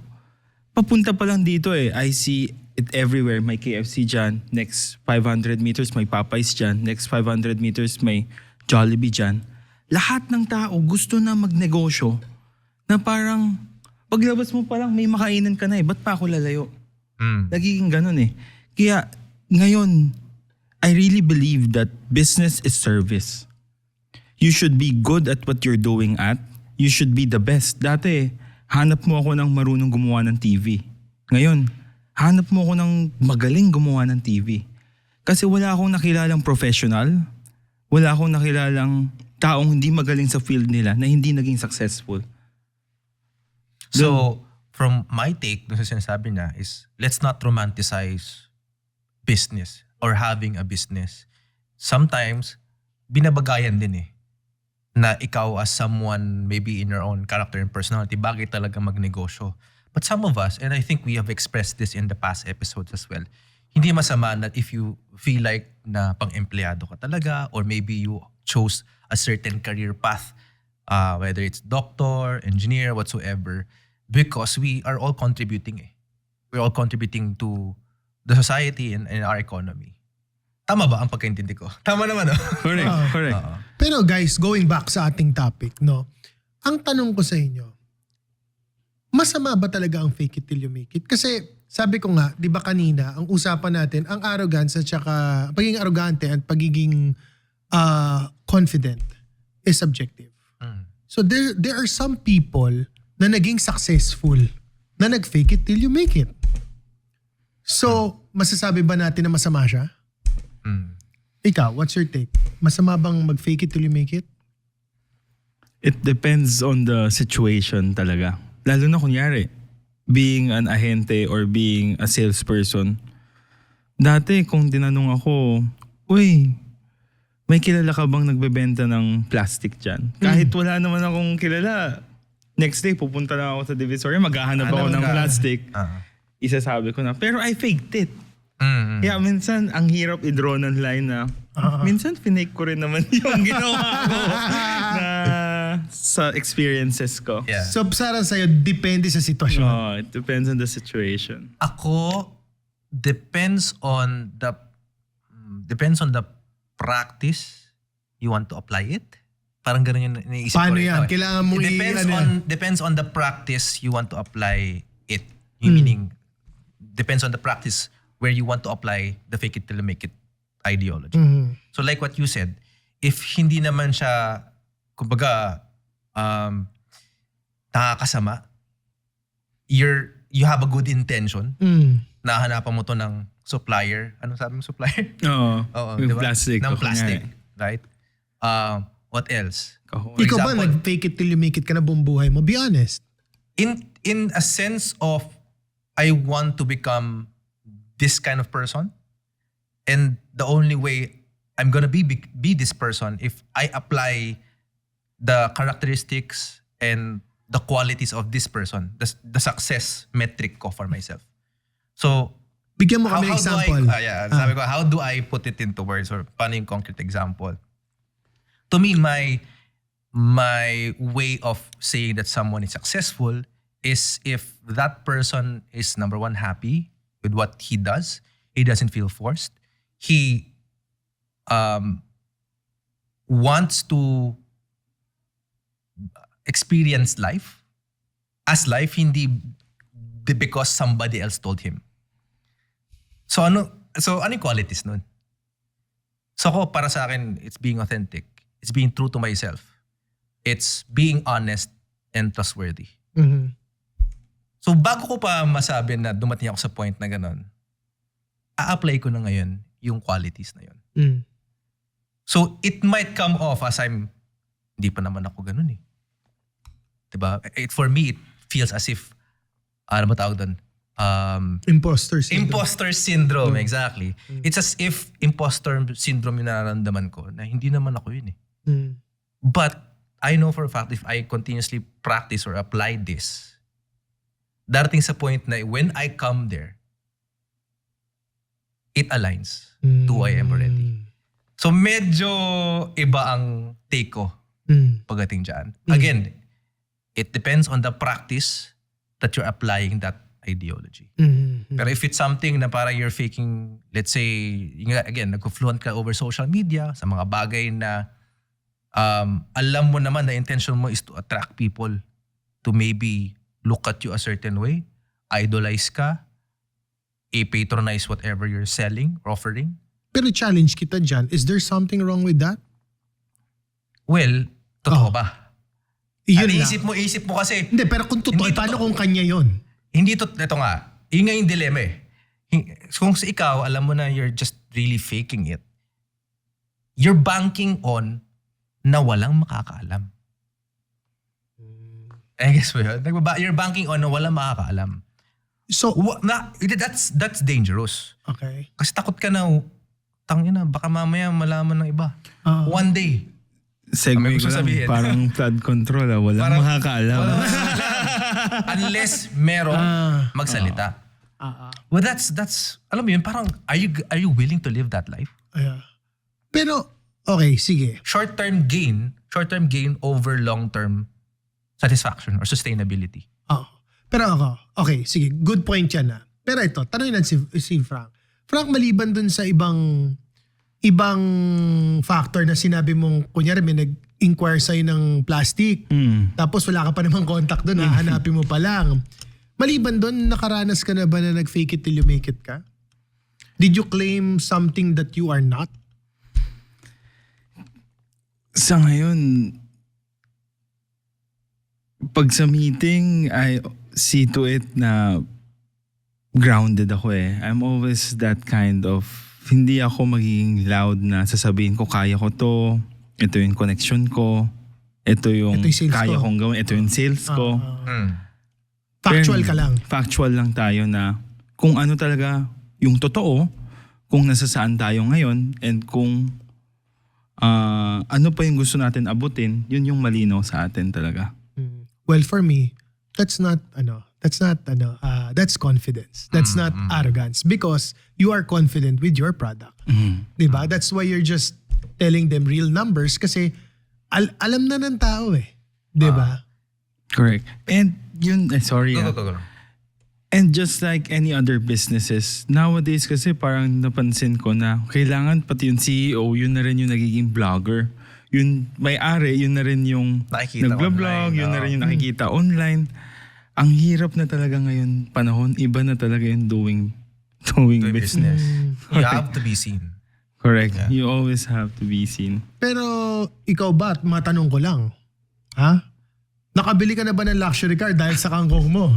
papunta pa lang dito eh. I see it everywhere. May KFC dyan. Next 500 meters may Popeyes dyan. Next 500 meters may Jollibee dyan. Lahat ng tao gusto na magnegosyo na parang paglabas mo pa lang may makainan ka na eh. Ba't pa ako lalayo? Nagiging ganun eh. Kaya ngayon, I really believe that business is service. You should be good at what you're doing at. You should be the best. Dati, hanap mo ako ng marunong gumawa ng TV. Ngayon, hanap mo ako ng magaling gumawa ng TV. Kasi wala akong nakilalang professional. Wala akong nakilalang taong hindi magaling sa field nila na hindi naging successful. So, from my take, dun sa sinasabi niya is, let's not romanticize business or having a business. Sometimes, binabagayan din eh. Na ikaw as someone, maybe in your own character and personality, bagay talaga magnegosyo. But some of us, and I think we have expressed this in the past episodes as well, hindi masama na if you feel like na pang-empleyado ka talaga or maybe you chose a certain career path, whether it's doctor, engineer, whatsoever, because we are all contributing eh. We're all contributing to the society and our economy. Tama ba ang pagkaintindi ko? Tama naman, no? Correct, correct. Pero guys, going back sa ating topic, no? Ang tanong ko sa inyo, masama ba talaga ang fake it till you make it? Kasi sabi ko nga, di ba kanina, ang usapan natin, ang arrogance at saka pagiging arrogante at pagiging confident is subjective. So there are some people na naging successful na nag-fake it till you make it. So, masasabi ba natin na masama siya? Ikaw, what's your take? Masama bang mag-fake it till you make it? It depends on the situation talaga. Lalo na kunyari, being an ahente or being a salesperson. Dati kung tinanong ako, uy, may kilala ka bang nagbebenta ng plastic dyan? Kahit wala naman akong kilala, next day pupunta na ako sa Divisoria, maghahanap ako ng plastic. Isasabi ko na, pero I faked it. Kaya minsan, ang hirap i-draw ng line na, minsan finake ko rin naman yung ginawa ko na sa experiences ko. Yeah. So, Sarah, sa'yo, depende sa sitwasyon. Oh, it depends on the situation. Ako, depends on the practice you want to apply it. Parang ganun yung iniisip ko. Paano rin yan? now eh. Kailangan mo Depends on the practice you want to apply it. Meaning, depends on the practice where you want to apply the fake it till you make it ideology. So like what you said, if hindi naman siya, kumbaga, nakakasama, you have a good intention, nahanapan mo to ng supplier. Ano sabi mo, supplier? Oo. Yung diba? plastic. Ng plastic, right? What else? For Ikaw ba, example, nag-fake it till you make it ka na buong buhay mo? Be honest. in a sense of, I want to become this kind of person, and the only way I'm gonna be this person if I apply the characteristics and the qualities of this person, the success metric ko for myself. So, Bigyan mo kami ng example. Sabi ko, how do I put it into words, or paano yung concrete example? To me, my way of saying that someone is successful is if that person is, number one, happy with what he does. He doesn't feel forced. He wants to experience life as life, hindi because somebody else told him. So ano yung qualities nun? So ako, para sa akin, it's being authentic. It's being true to myself. It's being honest and trustworthy. So bago ko pa masabi na dumating ako sa point na gano'n, a-apply ko na ngayon yung qualities na yun. So it might come off as hindi pa naman ako gano'n eh. Diba? For me, it feels as if, ano ba tawag doon? Imposter syndrome. Imposter syndrome, exactly. It's as if imposter syndrome yung nararamdaman ko na hindi naman ako yun eh. But I know for a fact if I continuously practice or apply this, darating sa point na when I come there, it aligns to who I am already. So medyo iba ang take ko pagdating dyan. Again, it depends on the practice that you're applying that ideology. Pero if it's something na parang you're faking, let's say, again, nag-fluent ka over social media sa mga bagay na alam mo naman na intention mo is to attract people to maybe look at you a certain way, idolize ka, patronize whatever you're selling or offering. Pero challenge kita dyan, is there something wrong with that? Well, totoo ba? Yun At lang. isip mo kasi, Hindi, pero kung totoo, Hindi paano totoo. kung kanya yon? ito nga, yun nga yung dilemma eh. Kung sa ikaw, alam mo na you're just really faking it, you're banking on na walang makakaalam. I guess mo yun? You're banking on na walang makakaalam. So, That's dangerous. okay. Kasi takot ka na, tangina, baka mamaya malaman ng iba. One day. Segue gusto ko lang, sabihin. parang flood control walang makakaalam. Unless merong magsalita. Well, that's alam mo yun, parang are you willing to live that life? Yeah. Pero, okay, sige. Short-term gain over long-term satisfaction or sustainability. Pero ako, okay, sige, good point yan na. Pero ito, tanongin natin si Frank. Frank, maliban dun sa ibang factor na sinabi mong, kunyari may nag-inquire sa'yo ng plastic, tapos wala ka pa namang contact dun, hahanapin mo pa lang. Maliban dun, nakaranas ka na ba na nag-fake it till you make it ka? Did you claim something that you are not? Sa ngayon, pag sa meeting, I see to it na grounded ako eh. I'm always that kind of, hindi ako magiging loud na sasabihin ko kaya ko to, ito yung connection ko, ito yung sales kaya ko. kong gawin, ito yung sales ko. Factual Pero ka lang. Factual lang tayo na kung ano talaga yung totoo, kung nasa saan tayo ngayon, and kung ano pa yung gusto natin abutin, yun yung malinaw sa atin talaga. Well, for me, that's confidence. That's not arrogance because you are confident with your product. Diba? That's why you're just telling them real numbers kasi alam na ng tao eh. Diba? Correct. And yun, sorry. Go. And just like any other businesses, nowadays kasi parang napansin ko na kailangan pati yung CEO, yun na rin yung nagiging vlogger. Yun may-ari, yun na rin yung Nakikita nagblog, online, yun na rin yung nakikita online. Ang hirap na talaga ngayon panahon, iba na talaga yung doing doing to a business. You have to be seen. Correct. Yeah. You always have to be seen. Pero ikaw ba, matanong ko lang, ha? Nakabili ka na ba ng luxury car dahil sa kangkong mo?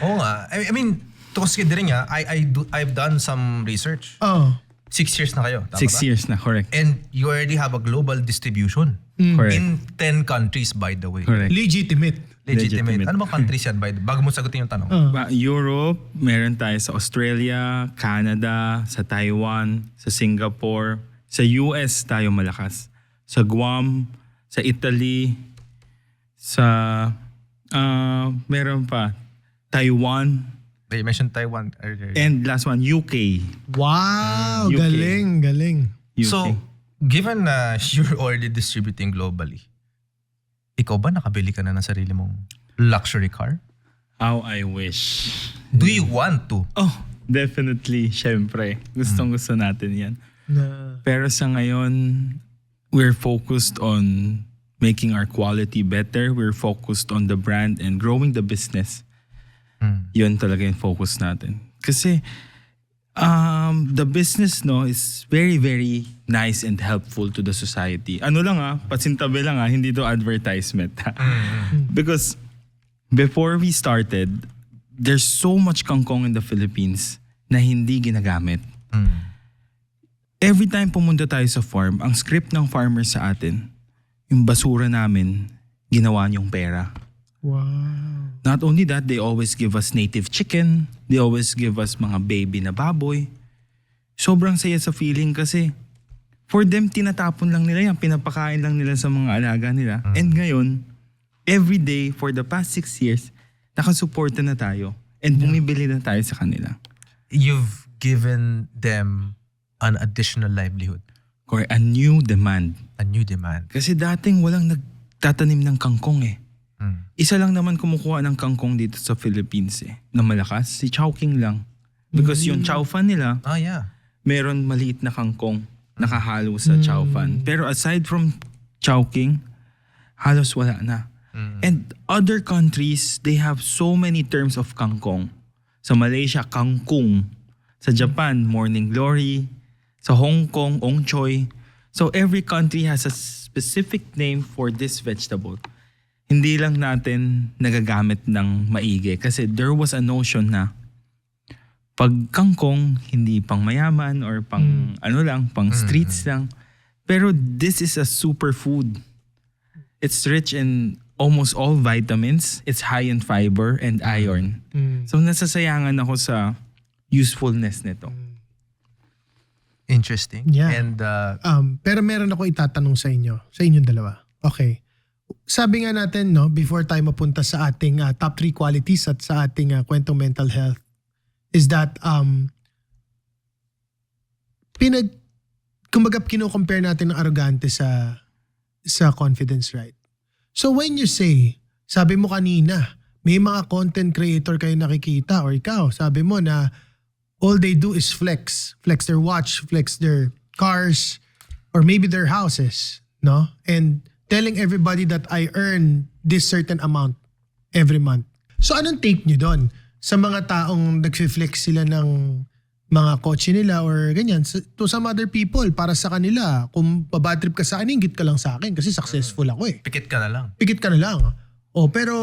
Oo nga. I mean, to considering I've done some research. Oh. 6 years na kayo, tama 6 ba? years na, correct. And you already have a global distribution. Correct. In 10 countries, by the way. Correct. Legitimate. Legitimate. Ano ba countries yan? Bago mo sagutin yung tanong. Europe, meron tayo sa Australia, Canada, sa Taiwan, sa Singapore, sa US tayo malakas. Sa Guam, sa Italy, sa meron pa Taiwan, You mentioned Taiwan earlier. and last one UK. Wow, UK. galing. UK. So, given na you're already distributing globally, ikaw ba nakabili ka na ng sarili mong luxury car? How I wish. Do you want to? Oh, definitely, syempre. Gustong-gusto natin yan. Na, Pero sa ngayon, we're focused on making our quality better. We're focused on the brand and growing the business. Yun talaga yung focus natin. Kasi the business is very, very nice and helpful to the society. Ano lang pasintabi lang hindi to advertisement. Because before we started, there's so much kangkong in the Philippines na hindi ginagamit. Every time pumunta tayo sa farm, ang script ng farmer sa atin, yung basura namin, ginawa niyong pera. wow. Not only that, they always give us native chicken. They always give us mga baby na baboy. Sobrang saya sa feeling kasi for them, tinatapon lang nila yan. Pinapakain lang nila sa mga alaga nila. And ngayon, every day for the past 6 years, nakasuporta na tayo. And bumibili na tayo sa kanila. You've given them an additional livelihood, Or a new demand. a new demand. Kasi dating walang nagtatanim ng kangkong Isa lang naman kumukuha ng kangkong dito sa Philippines na malakas. Si Chowking lang. Because yung chow fan nila, Ah, yeah. meron maliit na kangkong nakahalo sa chow fan. Pero aside from Chowking, halos wala na. And other countries, they have so many terms of kangkong. Sa Malaysia, kangkong. Sa Japan, morning glory. Sa Hong Kong, ong choy. So every country has a specific name for this vegetable. Hindi lang natin nagagamit ng maigi kasi there was a notion na pag kangkong hindi pang mayaman or pang pang streets lang. Pero this is a superfood. It's rich in almost all vitamins. It's high in fiber and iron. So nasasayangan ako sa usefulness nito. Interesting. Yeah. And Pero meron ako itatanong sa inyong dalawa. Okay. Sabi nga natin, before tayo mapunta sa ating top 3 qualities at sa ating kwentong mental health, is that kumbaga kino-compare natin ng arrogante sa confidence, right? So when you say, sabi mo kanina, may mga content creator kayo nakikita or ikaw, sabi mo na all they do is flex their watch, flex their cars, or maybe their houses, no? And telling everybody that I earn this certain amount every month. So anong take nyo doon? Sa mga taong nag-flex sila ng mga kotse nila or ganyan, to some other people, para sa kanila, kung babadrip ka sa akin, ingit ka lang sa akin kasi successful ako pikit ka na lang. Pikit ka na lang. Pero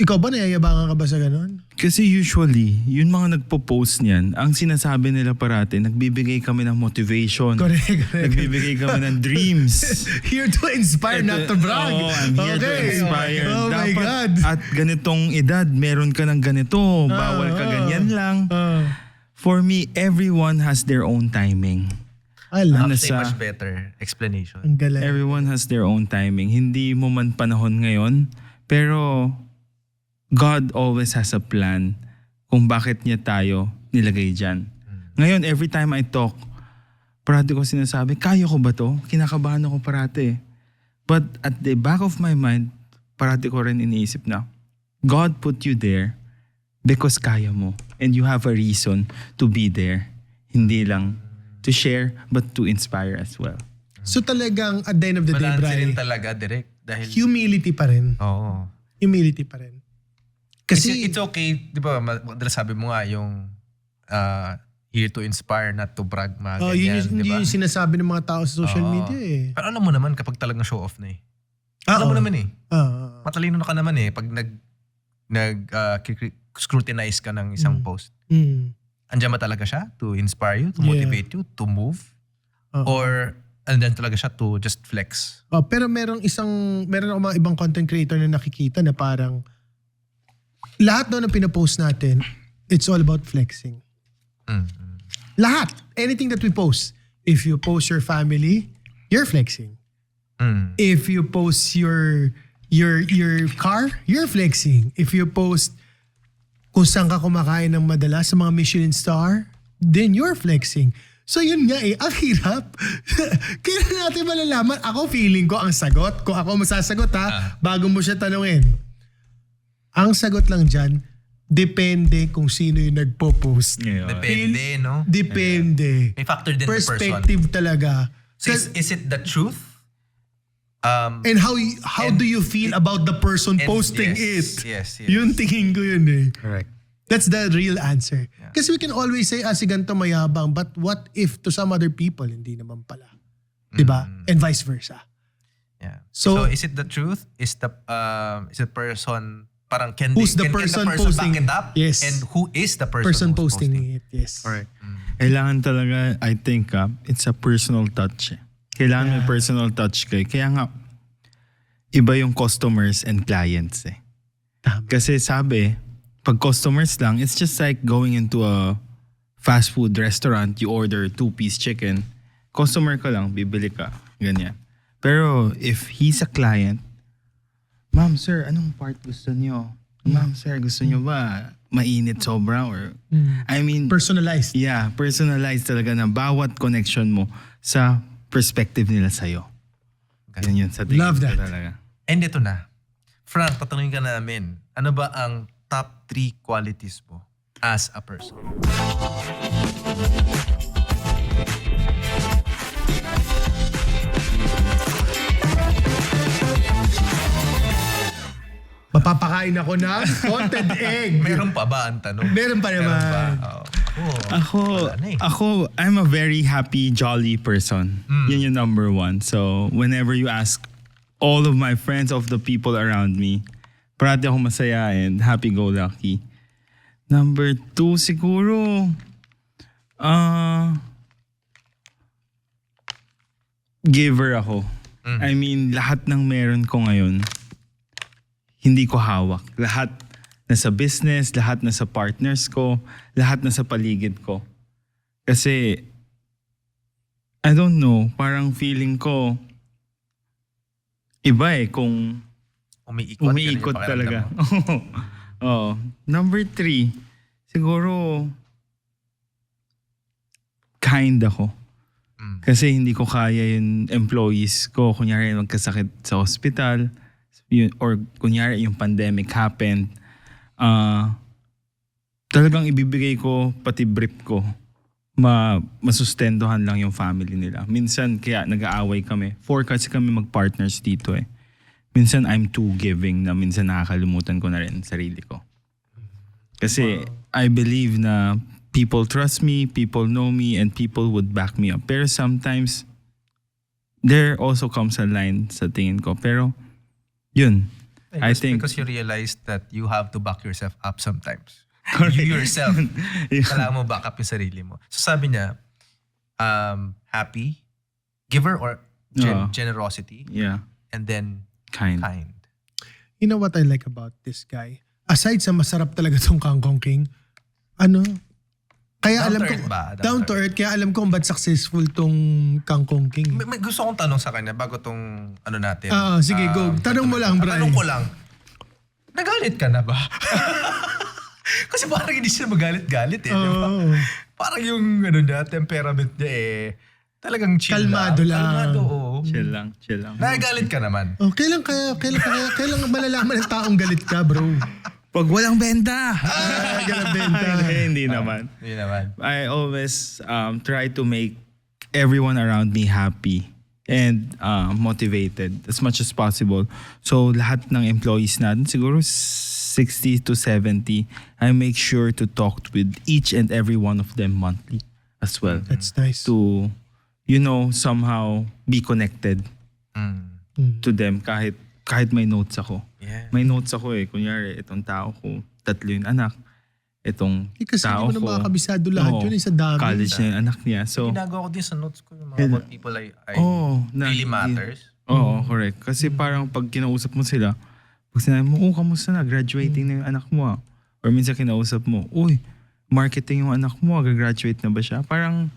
ikaw ba nayayabangan ka ba sa ganun? Kasi usually, yung mga nagpo-post niyan, ang sinasabi nila parati, nagbibigay kami ng motivation. Correct. Nagbibigay kami ng dreams. Here to inspire, not to brag. Oo, I'm here to inspire. Oh my Dapat God. at ganitong edad, meron ka ng ganito. Bawal ka ganyan lang. For me, everyone has their own timing. Alam. Ano Say sa- much better explanation. Ang galing. Everyone has their own timing. Hindi mo man panahon ngayon, pero God always has a plan kung bakit niya tayo nilagay dyan. Ngayon, every time I talk, parati ko sinasabi, kaya ko ba to? Kinakabahan ako parati. But at the back of my mind, parati ko rin iniisip na, God put you there because kaya mo. And you have a reason to be there. Hindi lang to share, but to inspire as well. So talagang at the end of the day, Balance rin Brian, talaga, direct. Dahil, humility pa rin. oo. Humility pa rin. Kasi Kasi, it's okay, di ba, madalas sabi mo nga yung here to inspire, not to brag, mga Oh, ganyan, yun di ba? yung sinasabi ng mga tao sa social Oo. media eh. Pero alam mo naman kapag talagang show off na eh. Alam mo naman eh. Matalino na ka naman eh pag scrutinize ka ng isang post. Andiyan ba talaga siya to inspire you, to motivate you, to move? Or andiyan talaga siya to just flex? Pero meron ako mga ibang content creator na nakikita na parang lahat daw na pinapost natin, it's all about flexing. Lahat. Anything that we post. If you post your family, you're flexing. If you post your car, you're flexing. If you post kung saan ka kumakain ng madalas sa mga Michelin star, then you're flexing. So yun nga ang hirap. Kailan natin malalaman? Ako feeling ko ang sagot, kung ako masasagot bago mo siya tanungin. Ang sagot lang dyan, depende kung sino yung nagpo-post. Depende, no? Depende. May factor din the person. Perspective talaga. So is it the truth? And how do you feel about the person posting it? Yes. Yun tingin ko yun eh. Correct. That's the real answer. Kasi we can always say, si ganito mayabang, but what if to some other people, hindi naman pala? Diba? And vice versa. Yeah. So is it the truth? Is the person parang can who's the can person the posting back it up? Yes. And who is the person, who's posting it? Yes. Correct. Kailangan talaga, I think, it's a personal touch. Kailangan may personal touch kayo. Kaya nga, iba yung customers and clients eh. Tama. Kasi sabi, pag customers lang, it's just like going into a fast food restaurant, you order 2-piece chicken, customer ka lang, bibili ka. Ganyan. Pero if he's a client, Ma'am, sir, anong part gusto niyo? Ma'am, sir, gusto niyo ba mainit sobra? Or, I mean, Personalized. yeah, personalized talaga na bawat connection mo sa perspective nila sa'yo. Yan yun sa tingin Love ko that. talaga. And ito na. Frank, tatanungin ka namin, ano ba ang top 3 qualities mo as a person? Mapapakain ako ng salted egg. Meron pa ba ang tanong? Meron pa naman. Wala na eh. Ako, I'm a very happy, jolly person. Yun yung number 1. So, whenever you ask all of my friends, of the people around me, parati ako masaya and happy-go-lucky. Number 2, siguro, giver ako. I mean, lahat ng meron ko ngayon, hindi ko hawak. Lahat na sa business, lahat na sa partners ko, lahat na sa paligid ko. Kasi, I don't know, parang feeling ko, iba eh kung umiikot talaga. Oh. Number 3, siguro, kind ako. Kasi hindi ko kaya yung employees ko, kunyari magkasakit sa hospital, or kunyari yung pandemic happened, talagang ibibigay ko pati brief ko, masustendohan lang yung family nila. Minsan kaya nag-aaway kami. 4 kasi kami mag-partners dito eh. Minsan I'm too giving na minsan nakakalimutan ko na rin sarili ko. Kasi I believe na people trust me, people know me, and people would back me up. Pero sometimes, there also comes a line sa tingin ko. Pero, yun. I think because you realize that you have to back yourself up sometimes. You yourself, kailangan mo back up yung sarili mo. So sabi niya, happy, giver or generosity, and then kind. You know what I like about this guy? Aside sa masarap talaga tong Kangkong King, kaya Down alam to ko, earth ba? down to earth, kaya alam ko ba't successful tong Kangkong King. May gusto kong tanong sa kanya bago tong ano natin. Sige, go. Tanong mo lang, Brian. Tanong ko lang, nagalit ka na ba? Kasi parang hindi siya magalit-galit eh. Diba? Parang yung temperament niya talagang chill Kalmado lang. Kalmado, oo. chill lang. Nagagalit ka naman. Kailan malalaman ng taong galit ka, bro? Pag walang benta. Hindi naman. Hindi naman. I always try to make everyone around me happy and motivated as much as possible. So lahat ng employees natin, siguro 60 to 70, I make sure to talk with each and every one of them monthly as well. That's nice. To, somehow be connected to them kahit may notes ako. Yeah. May notes ako eh. Kunyari, itong tao ko, 3 yung anak. Itong Kasi tao hindi mo ko. na makakabisado lahat oo, yun. Sa dami. College na yung anak niya. So, Ginagawa ko din sa notes ko yung mga about people I really matters. Oo, correct. Kasi parang pag kinausap mo sila, pag sinabi mo, kamusta na? Graduating na yung anak mo ah. Or minsan kinausap mo, marketing yung anak mo, gagraduate na ba siya? Parang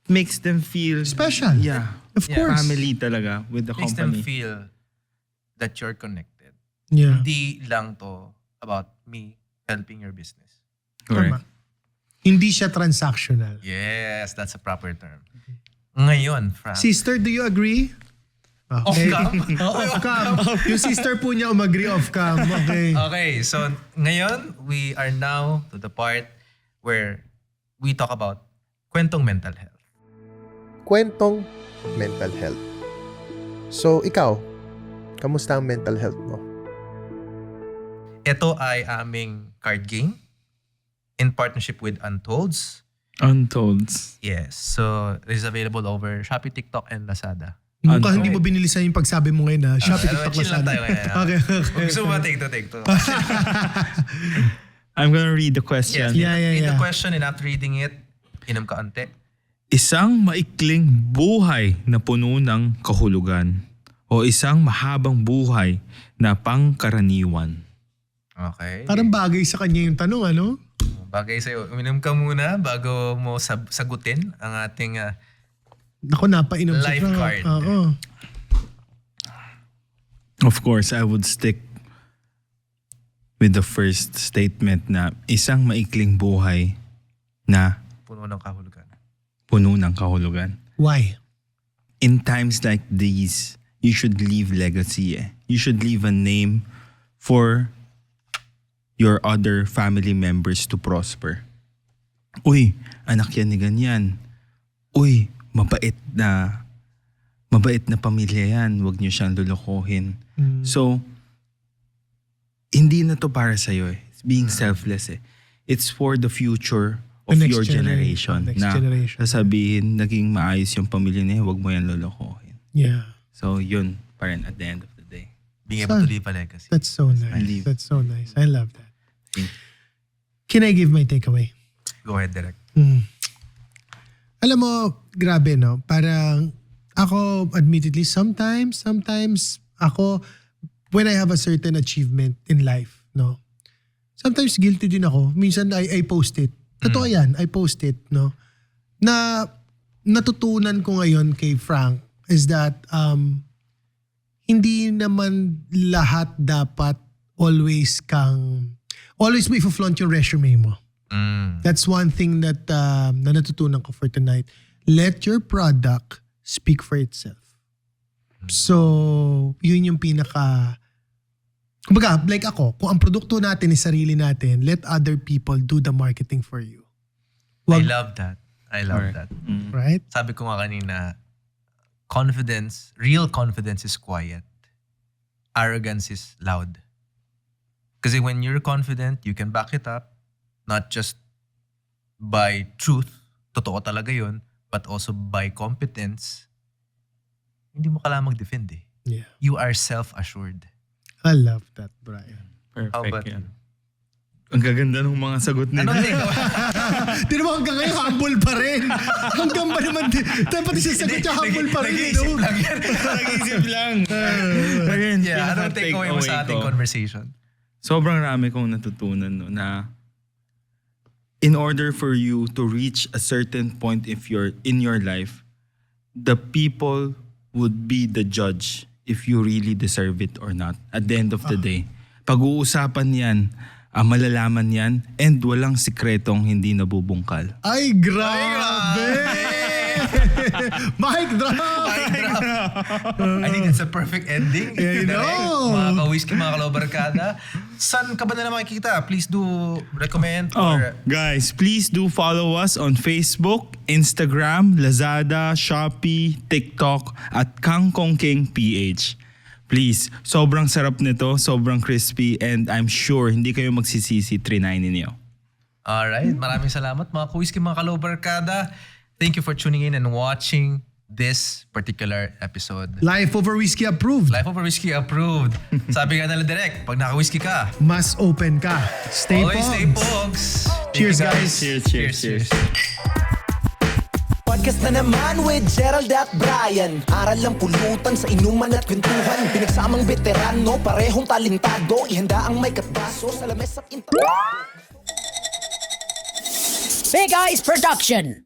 makes them feel Special. Yeah. Of course. Family talaga with the Makes them company. feel that you're connected. Yeah. Hindi lang to about me helping your business. Correct. Tama. Hindi siya transactional. Yes, that's a proper term. Ngayon, Frank. Sister, do you agree? Okay. Off-cam? Off-cam. Yung sister po niya umagree off-cam. Okay. Okay, so ngayon, we are now to the part where we talk about kwentong mental health. Kwentong mental health. So, ikaw, kamusta ang mental health mo? Ito ay aming card game in partnership with Untolds. Untolds. Yes, so it is available over Shopee, TikTok, and Lazada. Mukhang hindi mo binilisan yung pagsabi mo ngayon na Shopee, Ano, TikTok, chill lang Lazada. tayo ngayon. Okay. Kung gusto mo ba, take to. I'm gonna read the question. Yes, Yeah. read the question and after reading it, inom ka ante. Isang maikling buhay na puno ng kahulugan o isang mahabang buhay na pangkaraniwan? Okay. Parang bagay sa kanya yung tanong, ano? Bagay sa'yo. Uminom ka muna bago mo sagutin ang ating Ako, napainom siya. Life card. Oo. Of course, I would stick with the first statement na isang maikling buhay na puno ng kahulugan. puno ng kahulugan. Why? In times like these, you should leave legacy eh. You should leave a name for your other family members to prosper. Uy, anak yan ni ganyan. Uy, mabait na pamilya yan. Huwag niyo siyang lulukohin. So, hindi na to para sa'yo eh. It's being selfless eh. It's for the future of The next your generation. next Na generation. sasabihin, naging maayos yung pamilya niya, huwag mo yan lulukohin. Yeah. So, yun pa rin at the end of the day. Being able to leave a legacy. That's so nice. Leave. That's so nice. I love that. Thank you. Can I give my takeaway? Go ahead, Direk. Alam mo, grabe no? Parang ako, admittedly, sometimes ako, when I have a certain achievement in life, no? Sometimes guilty din ako. Minsan I post it. Totoo yan, I post it, no? Na natutunan ko ngayon kay Frank is that hindi naman lahat dapat always mo i-flaunt yung resume mo. That's one thing that na natutunan ko for tonight. Let your product speak for itself. So, yun yung kumbaga, like ako, kung ang produkto natin is sarili natin, let other people do the marketing for you. I love that. That. Right? Sabi ko nga kanina, confidence, real confidence is quiet. Arrogance is loud. Kasi when you're confident, you can back it up, not just by truth, totoo talaga yun, but also by competence. Hindi mo kailangan mag-defend eh. Yeah. You are self-assured. I love that, Brian. How about Perfect yan. you? Ang gaganda ng mga sagot nila. Ano take? Di naman hanggang ngayon, humble pa rin. Hanggang ba naman, pati siya sagot niya, humble pa rin. Nag-iisip lang yan. Nag-isip lang. Ayun, Yeah, anong takeaway mo sa ating ko. conversation? Sobrang rami kong natutunan no, na in order for you to reach a certain point in your life, the people would be the judge if you really deserve it or not at the end of the day. Pag-uusapan yan, malalaman yan, and walang sikretong hindi nabubungkal. Ay, grabe! Mic drop! I think that's a perfect ending. I know. Mga ka-whiskey, mga kalobarkada. Saan ka ba na makikita? Please do recommend or... Guys, please do follow us on Facebook, Instagram, Lazada, Shopee, TikTok at Kangkong King PH. Please, sobrang sarap nito, sobrang crispy, and I'm sure hindi kayo magsisisi 390 niyo. Alright, maraming salamat mga Kuwiski, mga Kalobarkada. Thank you for tuning in and watching this particular episode. Life over whiskey approved. Life over Whiskey approved. Sabi nga nila direct, pag naka-whiskey ka, Mas open ka. Stay always stay pogs. pogs. Cheers, Thank you, guys. Cheers. Podcast na naman with Gerald at Brian. Aral lang pulutan sa inuman at kwentuhan. Pinagsamang veterano, parehong talentado. Ihanda ang may katbaso sa lames at intablado. Big Eyes Production.